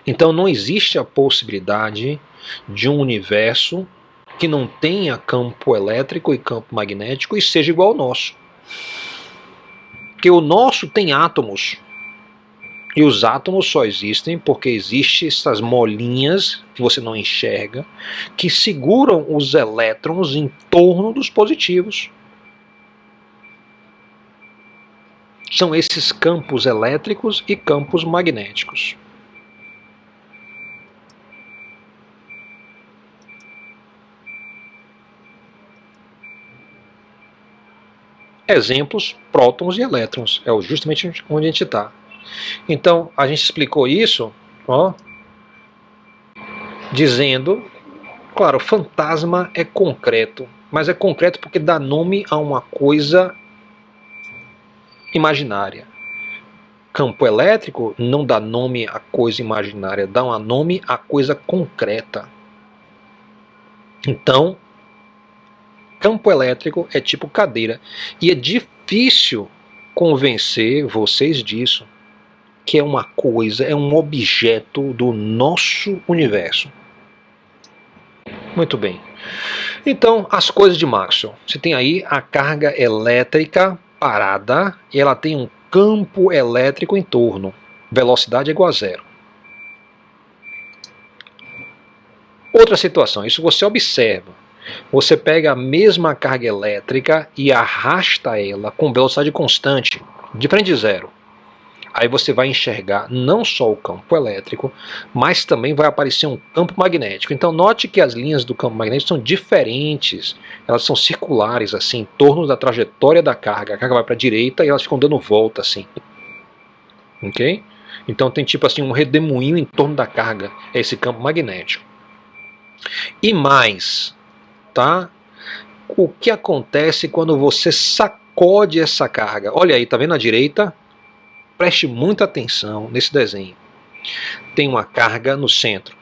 Então não existe a possibilidade de um universo que não tenha campo elétrico e campo magnético e seja igual ao nosso. Porque o nosso tem átomos. E os átomos só existem porque existem essas molinhas que você não enxerga que seguram os elétrons em torno dos positivos. São esses campos elétricos e campos magnéticos. Exemplos, prótons e elétrons. É justamente onde a gente está. Então, a gente explicou isso, ó, dizendo, claro, fantasma é concreto, mas é concreto porque dá nome a uma coisa imaginária. Campo elétrico não dá nome a coisa imaginária, dá um nome a coisa concreta. Então, campo elétrico é tipo cadeira. E é difícil convencer vocês disso, que é uma coisa, é um objeto do nosso universo. Muito bem. Então, as coisas de Maxwell. Você tem aí a carga elétrica parada e ela tem um campo elétrico em torno. Velocidade é igual a zero. Outra situação, isso você observa. Você pega a mesma carga elétrica e arrasta ela com velocidade constante, diferente de zero. Aí você vai enxergar não só o campo elétrico, mas também vai aparecer um campo magnético. Então note que as linhas do campo magnético são diferentes. Elas são circulares, assim, em torno da trajetória da carga. A carga vai para a direita e elas ficam dando volta, assim. Ok? Então tem tipo assim um redemoinho em torno da carga. É esse campo magnético. E mais, tá? O que acontece quando você sacode essa carga? Olha aí, tá vendo à direita? Preste muita atenção nesse desenho. Tem uma carga no centro.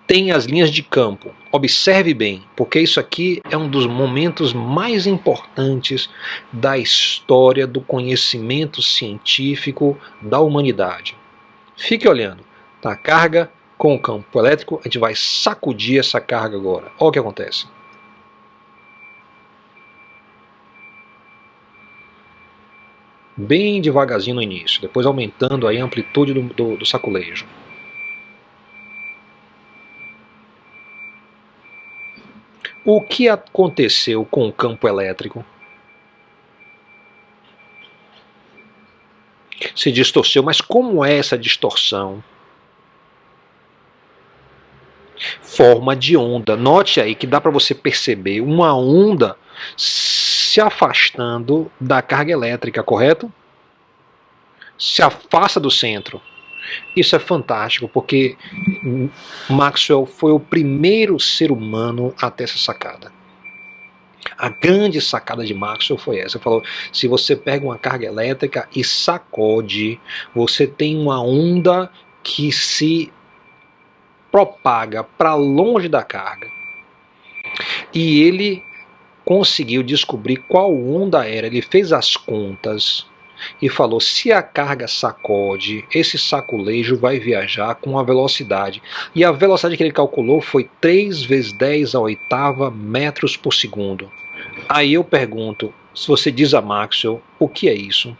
Tem as linhas de campo. Observe bem, porque isso aqui é um dos momentos mais importantes da história do conhecimento científico da humanidade. Fique olhando. Tá a carga com o campo elétrico, a gente vai sacudir essa carga agora. Olha o que acontece. Bem devagarzinho no início, depois aumentando aí a amplitude do saculejo. O que aconteceu com o campo elétrico? Se distorceu, mas como é essa distorção? Forma de onda. Note aí que dá para você perceber uma onda se afastando da carga elétrica, correto? Se afasta do centro. Isso é fantástico, porque Maxwell foi o primeiro ser humano a ter essa sacada. A grande sacada de Maxwell foi essa. Ele falou, se você pega uma carga elétrica e sacode, você tem uma onda que se propaga para longe da carga. E ele conseguiu descobrir qual onda era. Ele fez as contas e falou, se a carga sacode, esse saculejo vai viajar com a velocidade. E a velocidade que ele calculou foi 3 vezes 10 à oitava metros por segundo. Aí eu pergunto, se você diz a Maxwell, o que é isso?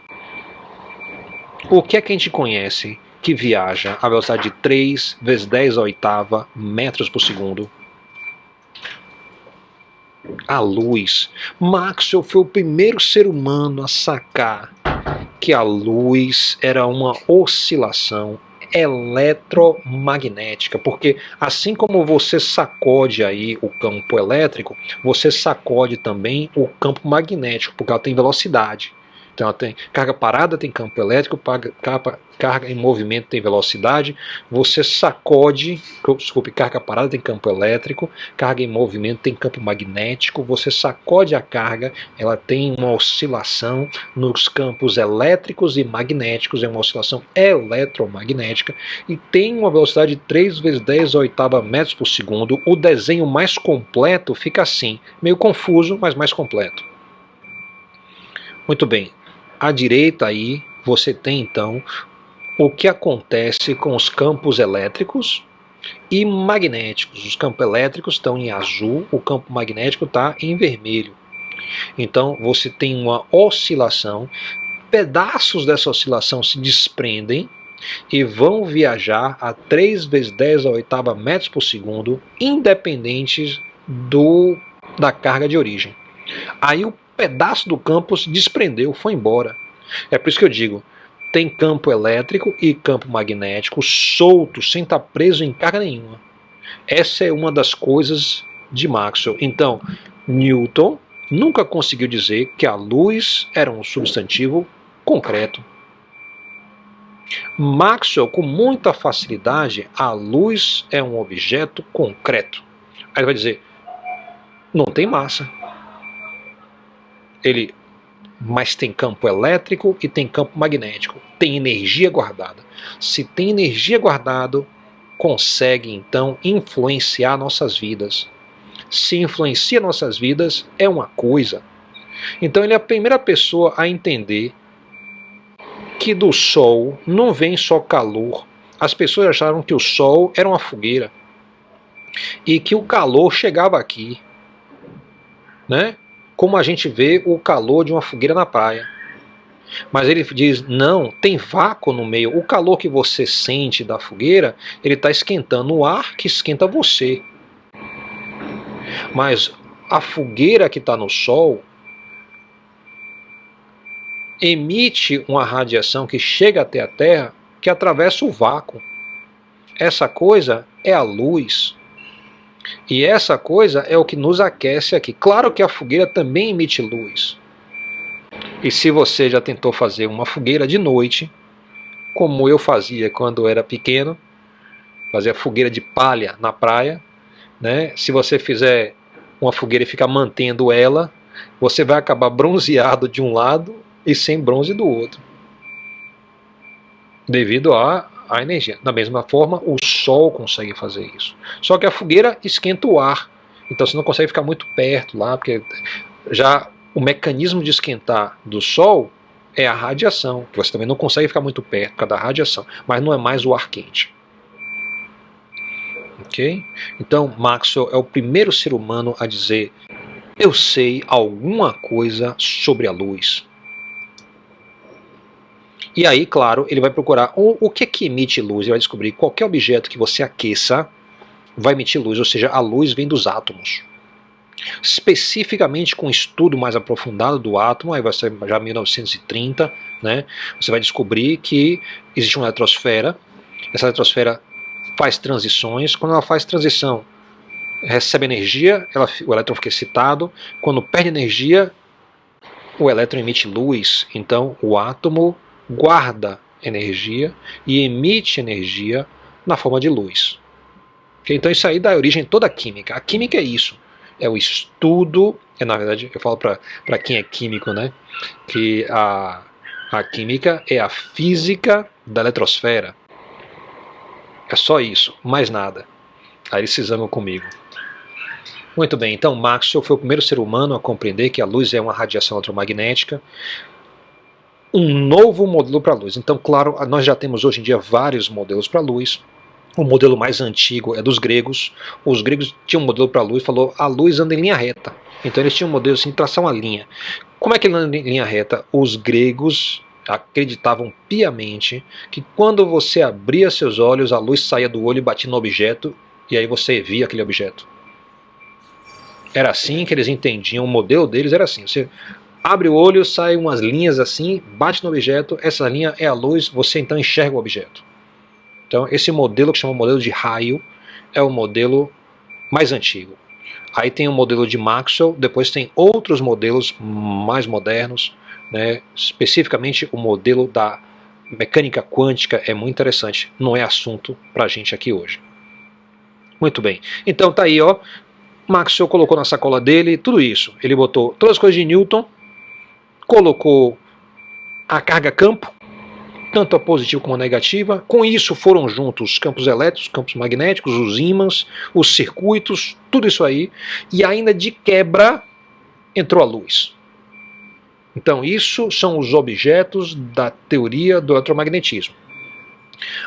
O que é que a gente conhece que viaja a velocidade de 3 vezes 10 à oitava metros por segundo? A luz. Maxwell foi o primeiro ser humano a sacar que a luz era uma oscilação eletromagnética, porque assim como você sacode aí o campo elétrico, você sacode também o campo magnético, porque ela tem velocidade. Então ela tem carga parada, tem campo elétrico, carga em movimento tem velocidade. Você sacode, desculpe, carga parada tem campo elétrico, carga em movimento tem campo magnético. Você sacode a carga, ela tem uma oscilação nos campos elétricos e magnéticos, é uma oscilação eletromagnética e tem uma velocidade de 3 vezes 10 a oitava metros por segundo. O desenho mais completo fica assim, meio confuso, mas mais completo. Muito bem. À direita aí você tem então o que acontece com os campos elétricos e magnéticos. Os campos elétricos estão em azul, o campo magnético está em vermelho. Então você tem uma oscilação, pedaços dessa oscilação se desprendem e vão viajar a 3 vezes 10 a oitava metros por segundo, independentes da carga de origem. Aí o pedaço do campo se desprendeu, foi embora. É por isso que eu digo, tem campo elétrico e campo magnético soltos, sem estar preso em carga nenhuma. Essa é uma das coisas de Maxwell. Então, Newton nunca conseguiu dizer que a luz era um substantivo concreto. Maxwell, com muita facilidade, a luz é um objeto concreto. Aí ele vai dizer, não tem massa. Mas tem campo elétrico e tem campo magnético. Tem energia guardada. Se tem energia guardada, consegue então influenciar nossas vidas. Se influencia nossas vidas, é uma coisa. Então ele é a primeira pessoa a entender que do Sol não vem só calor. As pessoas acharam que o Sol era uma fogueira e que o calor chegava aqui, né? Como a gente vê o calor de uma fogueira na praia. Mas ele diz, não, tem vácuo no meio. O calor que você sente da fogueira, ele está esquentando o ar que esquenta você. Mas a fogueira que está no Sol emite uma radiação que chega até a Terra, que atravessa o vácuo. Essa coisa é a luz. E essa coisa é o que nos aquece aqui. Claro que a fogueira também emite luz. E se você já tentou fazer uma fogueira de noite, como eu fazia quando era pequeno, fazia fogueira de palha na praia, né? Se você fizer uma fogueira e ficar mantendo ela, você vai acabar bronzeado de um lado e sem bronze do outro. Devido à energia. Da mesma forma, o Sol consegue fazer isso. Só que a fogueira esquenta o ar. Então você não consegue ficar muito perto lá, porque já o mecanismo de esquentar do Sol é a radiação, que você também não consegue ficar muito perto por causa da radiação, mas não é mais o ar quente. Ok? Então Maxwell é o primeiro ser humano a dizer, eu sei alguma coisa sobre a luz. E aí, claro, ele vai procurar o que emite luz. Ele vai descobrir que qualquer objeto que você aqueça vai emitir luz, ou seja, a luz vem dos átomos. Especificamente com um estudo mais aprofundado do átomo, aí vai ser já 1930, né? Você vai descobrir que existe uma eletrosfera. Essa eletrosfera faz transições. Quando ela faz transição, recebe energia, o elétron fica excitado. Quando perde energia, o elétron emite luz. Então o átomo guarda energia e emite energia na forma de luz. Então isso aí dá origem a toda a química. A química é isso, é o estudo, na verdade eu falo para quem é químico, né, que a química é a física da eletrosfera. É só isso, mais nada. Aí eles se zangam comigo. Muito bem, então Maxwell foi o primeiro ser humano a compreender que a luz é uma radiação eletromagnética. Um novo modelo para a luz. Então, claro, nós já temos hoje em dia vários modelos para a luz. O modelo mais antigo é dos gregos. Os gregos tinham um modelo para a luz, falou a luz anda em linha reta. Então eles tinham um modelo assim, traçar uma linha. Como é que ele anda em linha reta? Os gregos acreditavam piamente que quando você abria seus olhos, a luz saía do olho e batia no objeto, e aí você via aquele objeto. Era assim que eles entendiam, o modelo deles era assim. Você abre o olho, sai umas linhas assim, bate no objeto, essa linha é a luz, você então enxerga o objeto. Então esse modelo que chama modelo de raio é o modelo mais antigo. Aí tem o modelo de Maxwell, depois tem outros modelos mais modernos, né? Especificamente o modelo da mecânica quântica é muito interessante, não é assunto para a gente aqui hoje. Muito bem, então tá aí, ó, Maxwell colocou na sacola dele tudo isso, ele botou todas as coisas de Newton, colocou a carga-campo, tanto a positiva como a negativa. Com isso foram juntos os campos elétricos, campos magnéticos, os ímãs, os circuitos, tudo isso aí. E ainda de quebra entrou a luz. Então isso são os objetos da teoria do eletromagnetismo.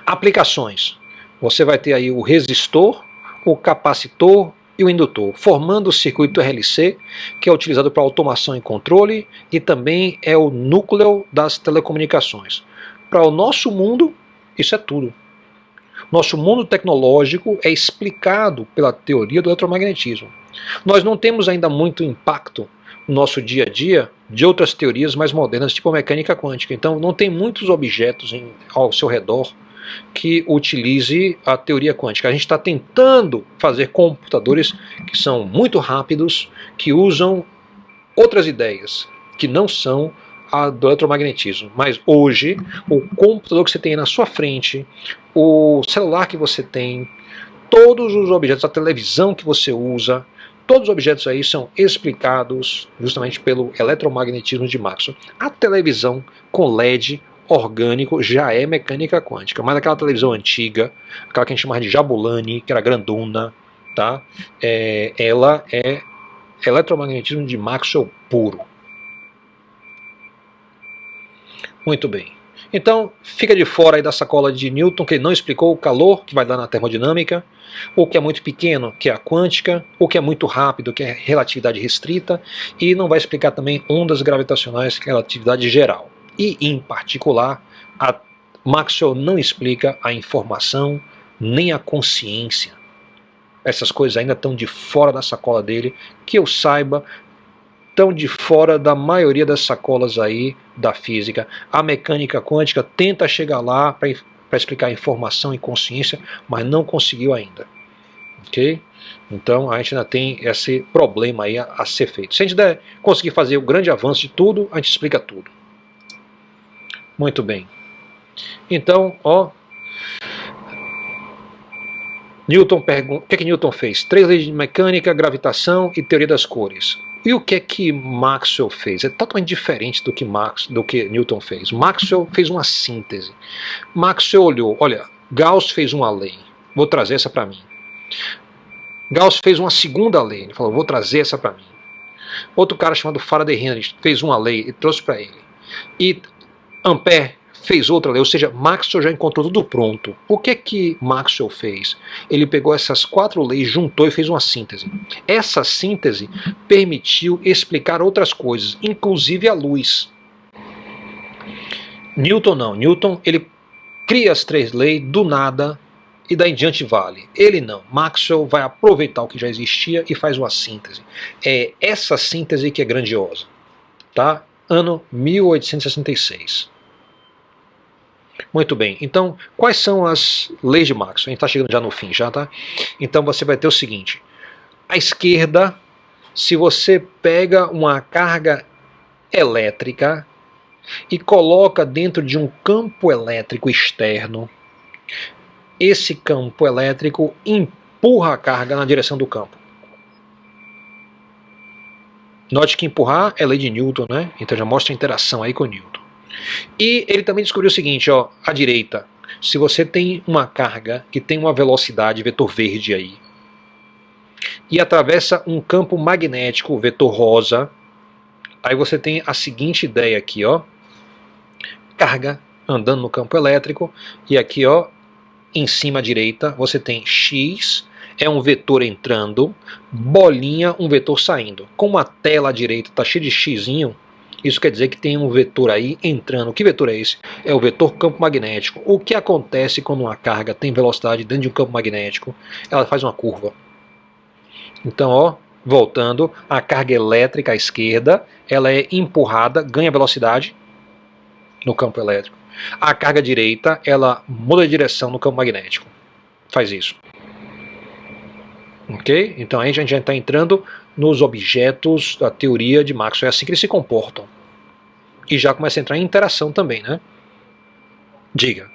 Aplicações. Você vai ter aí o resistor, o capacitor e o indutor, formando o circuito RLC, que é utilizado para automação e controle, e também é o núcleo das telecomunicações. Para o nosso mundo, isso é tudo. Nosso mundo tecnológico é explicado pela teoria do eletromagnetismo. Nós não temos ainda muito impacto no nosso dia a dia de outras teorias mais modernas, tipo a mecânica quântica. Então não tem muitos objetos ao seu redor que utilize a teoria quântica. A gente está tentando fazer computadores que são muito rápidos, que usam outras ideias, que não são a do eletromagnetismo. Mas hoje, o computador que você tem na sua frente, o celular que você tem, todos os objetos, a televisão que você usa, todos os objetos aí são explicados justamente pelo eletromagnetismo de Maxwell. A televisão com LED orgânico já é mecânica quântica, mas aquela televisão antiga, aquela que a gente chamava de Jabulani, que era grandona, tá? Ela é eletromagnetismo de Maxwell puro. Muito bem. Então, fica de fora aí da sacola de Newton, que ele não explicou o calor que vai dar na termodinâmica, o que é muito pequeno, que é a quântica, o que é muito rápido, que é a relatividade restrita, e não vai explicar também ondas gravitacionais, que é a relatividade geral. E, em particular, a Maxwell não explica a informação nem a consciência. Essas coisas ainda estão de fora da sacola dele, que eu saiba, estão de fora da maioria das sacolas aí da física. A mecânica quântica tenta chegar lá para explicar informação e consciência, mas não conseguiu ainda. Ok? Então a gente ainda tem esse problema aí a ser feito. Se a gente conseguir fazer o grande avanço de tudo, a gente explica tudo. Muito bem. Então, ó, Newton pergunta, o que Newton fez? 3 leis de mecânica, gravitação e teoria das cores. E o que Maxwell fez? É totalmente diferente do que Newton fez. Maxwell fez uma síntese. Maxwell olhou, olha, Gauss fez uma lei, vou trazer essa para mim. Gauss fez uma segunda lei, ele falou, vou trazer essa para mim. Outro cara chamado Faraday-Henry fez uma lei e trouxe para ele. E Ampère fez outra lei, ou seja, Maxwell já encontrou tudo pronto. O que Maxwell fez? Ele pegou essas 4 leis, juntou e fez uma síntese. Essa síntese permitiu explicar outras coisas, inclusive a luz. Newton não. Newton ele cria as 3 leis do nada e daí em diante vale. Ele não. Maxwell vai aproveitar o que já existia e faz uma síntese. É essa síntese que é grandiosa. Tá? Ano 1866. Muito bem, então quais são as leis de Maxwell? A gente está chegando já no fim, já tá? Então você vai ter o seguinte, à esquerda, se você pega uma carga elétrica e coloca dentro de um campo elétrico externo, esse campo elétrico empurra a carga na direção do campo. Note que empurrar é lei de Newton, né? Então já mostra a interação aí com Newton. E ele também descobriu o seguinte, ó, à direita, se você tem uma carga que tem uma velocidade, vetor verde aí, e atravessa um campo magnético, vetor rosa, aí você tem a seguinte ideia aqui, ó, carga andando no campo elétrico, e aqui, ó, em cima à direita, você tem X, é um vetor entrando, bolinha, um vetor saindo. Como a tela à direita está cheia de Xzinho, isso quer dizer que tem um vetor aí entrando. Que vetor é esse? É o vetor campo magnético. O que acontece quando uma carga tem velocidade dentro de um campo magnético? Ela faz uma curva. Então, ó, Voltando, a carga elétrica à esquerda, ela é empurrada, ganha velocidade no campo elétrico. A carga direita, ela muda de direção no campo magnético. Faz isso. Ok? Então aí a gente já está entrando nos objetos da teoria de Maxwell. É assim que eles se comportam. E já começa a entrar em interação também, né? Diga.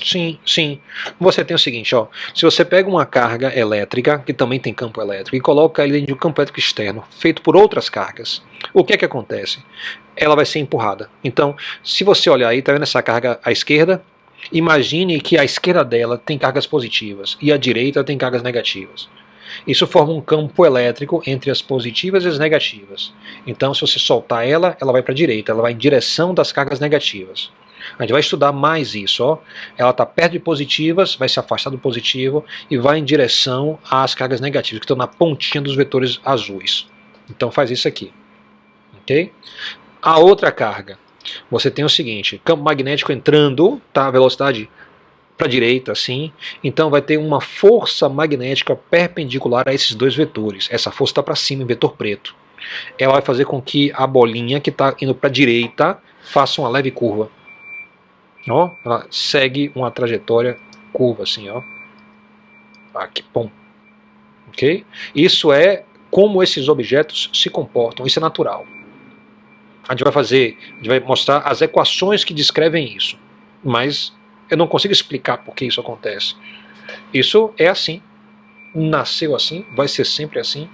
Sim, sim. Você tem o seguinte, ó. Se você pega uma carga elétrica, que também tem campo elétrico, e coloca ele dentro de um campo elétrico externo, feito por outras cargas, o que é que acontece? Ela vai ser empurrada. Então, se você olhar aí, tá vendo essa carga à esquerda? Imagine que a esquerda dela tem cargas positivas e a direita tem cargas negativas. Isso forma um campo elétrico entre as positivas e as negativas. Então, se você soltar ela, ela vai para a direita, ela vai em direção das cargas negativas. A gente vai estudar mais isso, ó. Ela está perto de positivas, vai se afastar do positivo e vai em direção às cargas negativas, que estão na pontinha dos vetores azuis. Então faz isso aqui. Ok? A outra carga, você tem o seguinte, campo magnético entrando, tá? A velocidade para a direita, assim, então vai ter uma força magnética perpendicular a esses dois vetores. Essa força está para cima, em vetor preto. Ela vai fazer com que a bolinha que está indo para a direita faça uma leve curva. Ó, ela segue uma trajetória curva assim, ó. Aqui, pum. Ok? Isso é como esses objetos se comportam, isso é natural. A gente vai mostrar as equações que descrevem isso, mas eu não consigo explicar por que isso acontece. Isso é assim, nasceu assim, vai ser sempre assim,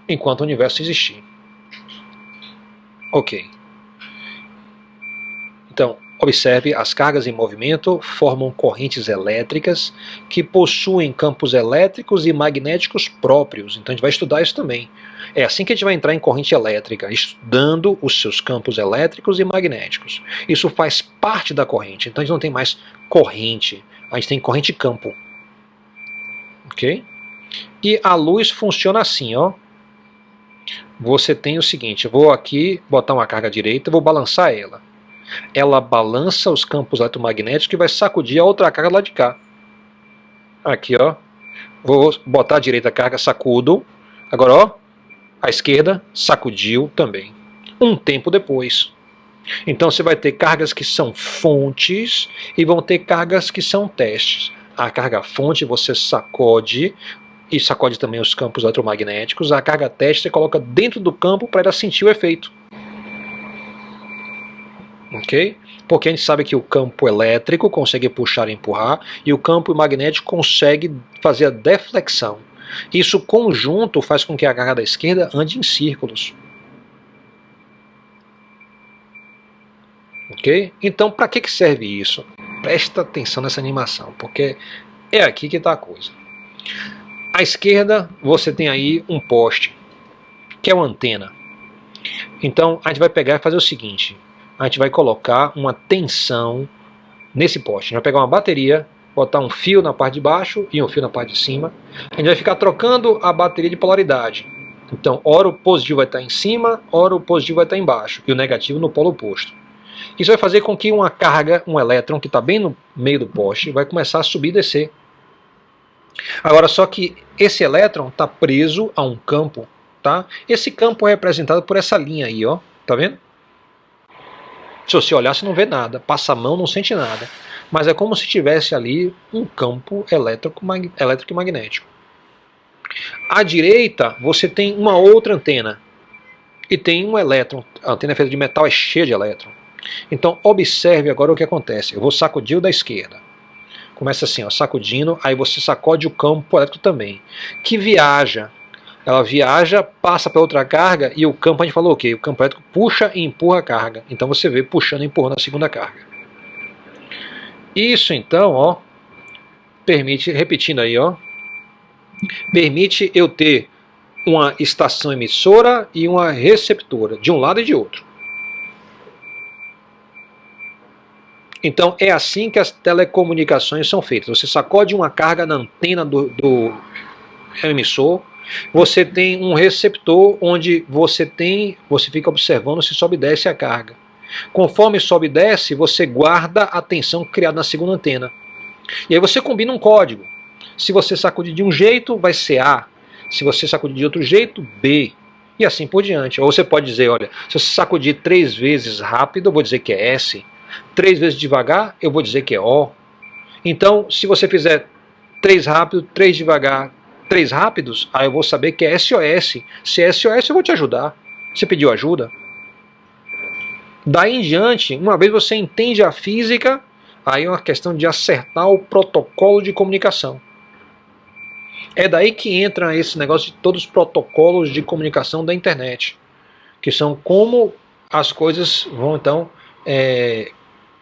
enquanto o universo existir. Ok. Então, observe, as cargas em movimento formam correntes elétricas que possuem campos elétricos e magnéticos próprios. Então a gente vai estudar isso também. É assim que a gente vai entrar em corrente elétrica, estudando os seus campos elétricos e magnéticos. Isso faz parte da corrente. Então a gente não tem mais corrente, a gente tem corrente-campo. Ok? E a luz funciona assim, ó. Você tem o seguinte, eu vou aqui botar uma carga direita, vou balançar ela. Ela balança os campos eletromagnéticos e vai sacudir a outra carga lá de cá. Aqui, ó. Vou botar a direita carga, sacudo. Agora, ó, a esquerda sacudiu também. Um tempo depois. Então você vai ter cargas que são fontes e vão ter cargas que são testes. A carga fonte você sacode e sacode também os campos eletromagnéticos. A carga teste você coloca dentro do campo para ela sentir o efeito. Ok? Porque a gente sabe que o campo elétrico consegue puxar e empurrar e o campo magnético consegue fazer a deflexão. Isso conjunto faz com que a carga da esquerda ande em círculos. Ok? Então, para que serve isso? Presta atenção nessa animação, porque é aqui que está a coisa. À esquerda, você tem aí um poste, que é uma antena. Então, a gente vai pegar e fazer o seguinte. A gente vai colocar uma tensão nesse poste. A gente vai pegar uma bateria, botar um fio na parte de baixo e um fio na parte de cima. A gente vai ficar trocando a bateria de polaridade. Então, ora o positivo vai estar em cima, ora o positivo vai estar embaixo, e o negativo no polo oposto. Isso vai fazer com que uma carga, um elétron que está bem no meio do poste, vai começar a subir e descer. Agora, só que esse elétron está preso a um campo, tá? Esse campo é representado por essa linha aí, ó. Tá vendo? Se você olhar, você não vê nada. Passa a mão, não sente nada. Mas é como se tivesse ali um campo elétrico e magnético. À direita, você tem uma outra antena. E tem um elétron. A antena é feita de metal, é cheia de elétron. Então, observe agora o que acontece. Eu vou sacudir o da esquerda. Começa assim, ó, sacudindo. Aí você sacode o campo elétrico também. Que viaja. Ela viaja, passa para outra carga e o campo, a gente falou o quê? O campo elétrico puxa e empurra a carga. Então você vê puxando e empurrando a segunda carga. Isso então, ó, permite, repetindo aí, ó, permite eu ter uma estação emissora e uma receptora, de um lado e de outro. Então é assim que as telecomunicações são feitas. Você sacode uma carga na antena do emissor. Você tem um receptor onde você fica observando se sobe e desce a carga. Conforme sobe e desce, você guarda a tensão criada na segunda antena. E aí você combina um código. Se você sacudir de um jeito, vai ser A. Se você sacudir de outro jeito, B. E assim por diante. Ou você pode dizer, olha, se você sacudir 3 vezes rápido, eu vou dizer que é S. 3 vezes devagar, eu vou dizer que é O. Então, se você fizer 3 rápido, 3 devagar, 3 rápidos, aí eu vou saber que é SOS. Se é SOS, eu vou te ajudar. Você pediu ajuda? Daí em diante, uma vez você entende a física, aí é uma questão de acertar o protocolo de comunicação. É daí que entra esse negócio de todos os protocolos de comunicação da internet, que são como as coisas vão então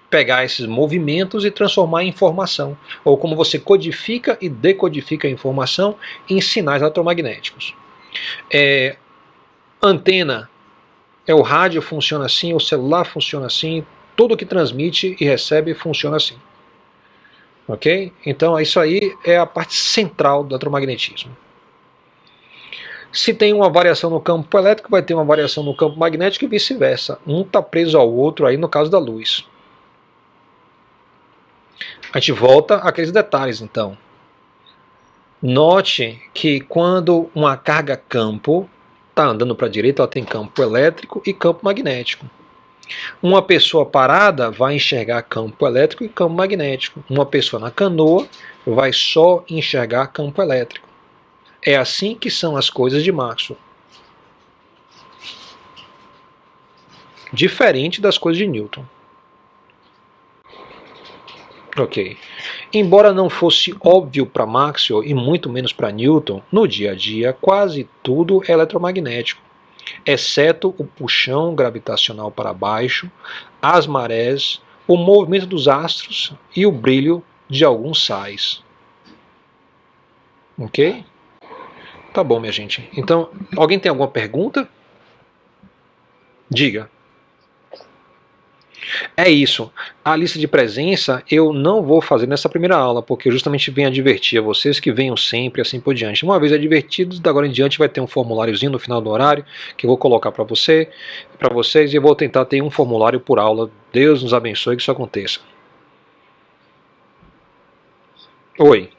pegar esses movimentos e transformar em informação, ou como você codifica e decodifica a informação em sinais eletromagnéticos. Antena, o rádio funciona assim, o celular funciona assim, tudo que transmite e recebe funciona assim. Ok? Então isso aí é a parte central do eletromagnetismo. Se tem uma variação no campo elétrico, vai ter uma variação no campo magnético e vice-versa. Um está preso ao outro aí no caso da luz. A gente volta àqueles detalhes então. Note que quando uma carga-campo está andando para a direita, ela tem campo elétrico e campo magnético. Uma pessoa parada vai enxergar campo elétrico e campo magnético. Uma pessoa na canoa vai só enxergar campo elétrico. É assim que são as coisas de Maxwell. Diferente das coisas de Newton. Ok. Embora não fosse óbvio para Maxwell e muito menos para Newton, no dia a dia quase tudo é eletromagnético, exceto o puxão gravitacional para baixo, as marés, o movimento dos astros e o brilho de alguns sais. Ok? Tá bom, minha gente. Então, alguém tem alguma pergunta? Diga. É isso. A lista de presença eu não vou fazer nessa primeira aula, porque eu justamente venho advertir a vocês que venham sempre assim por diante. Uma vez advertidos, da agora em diante vai ter um formuláriozinho no final do horário que eu vou colocar para vocês, e eu vou tentar ter um formulário por aula. Deus nos abençoe que isso aconteça. Oi.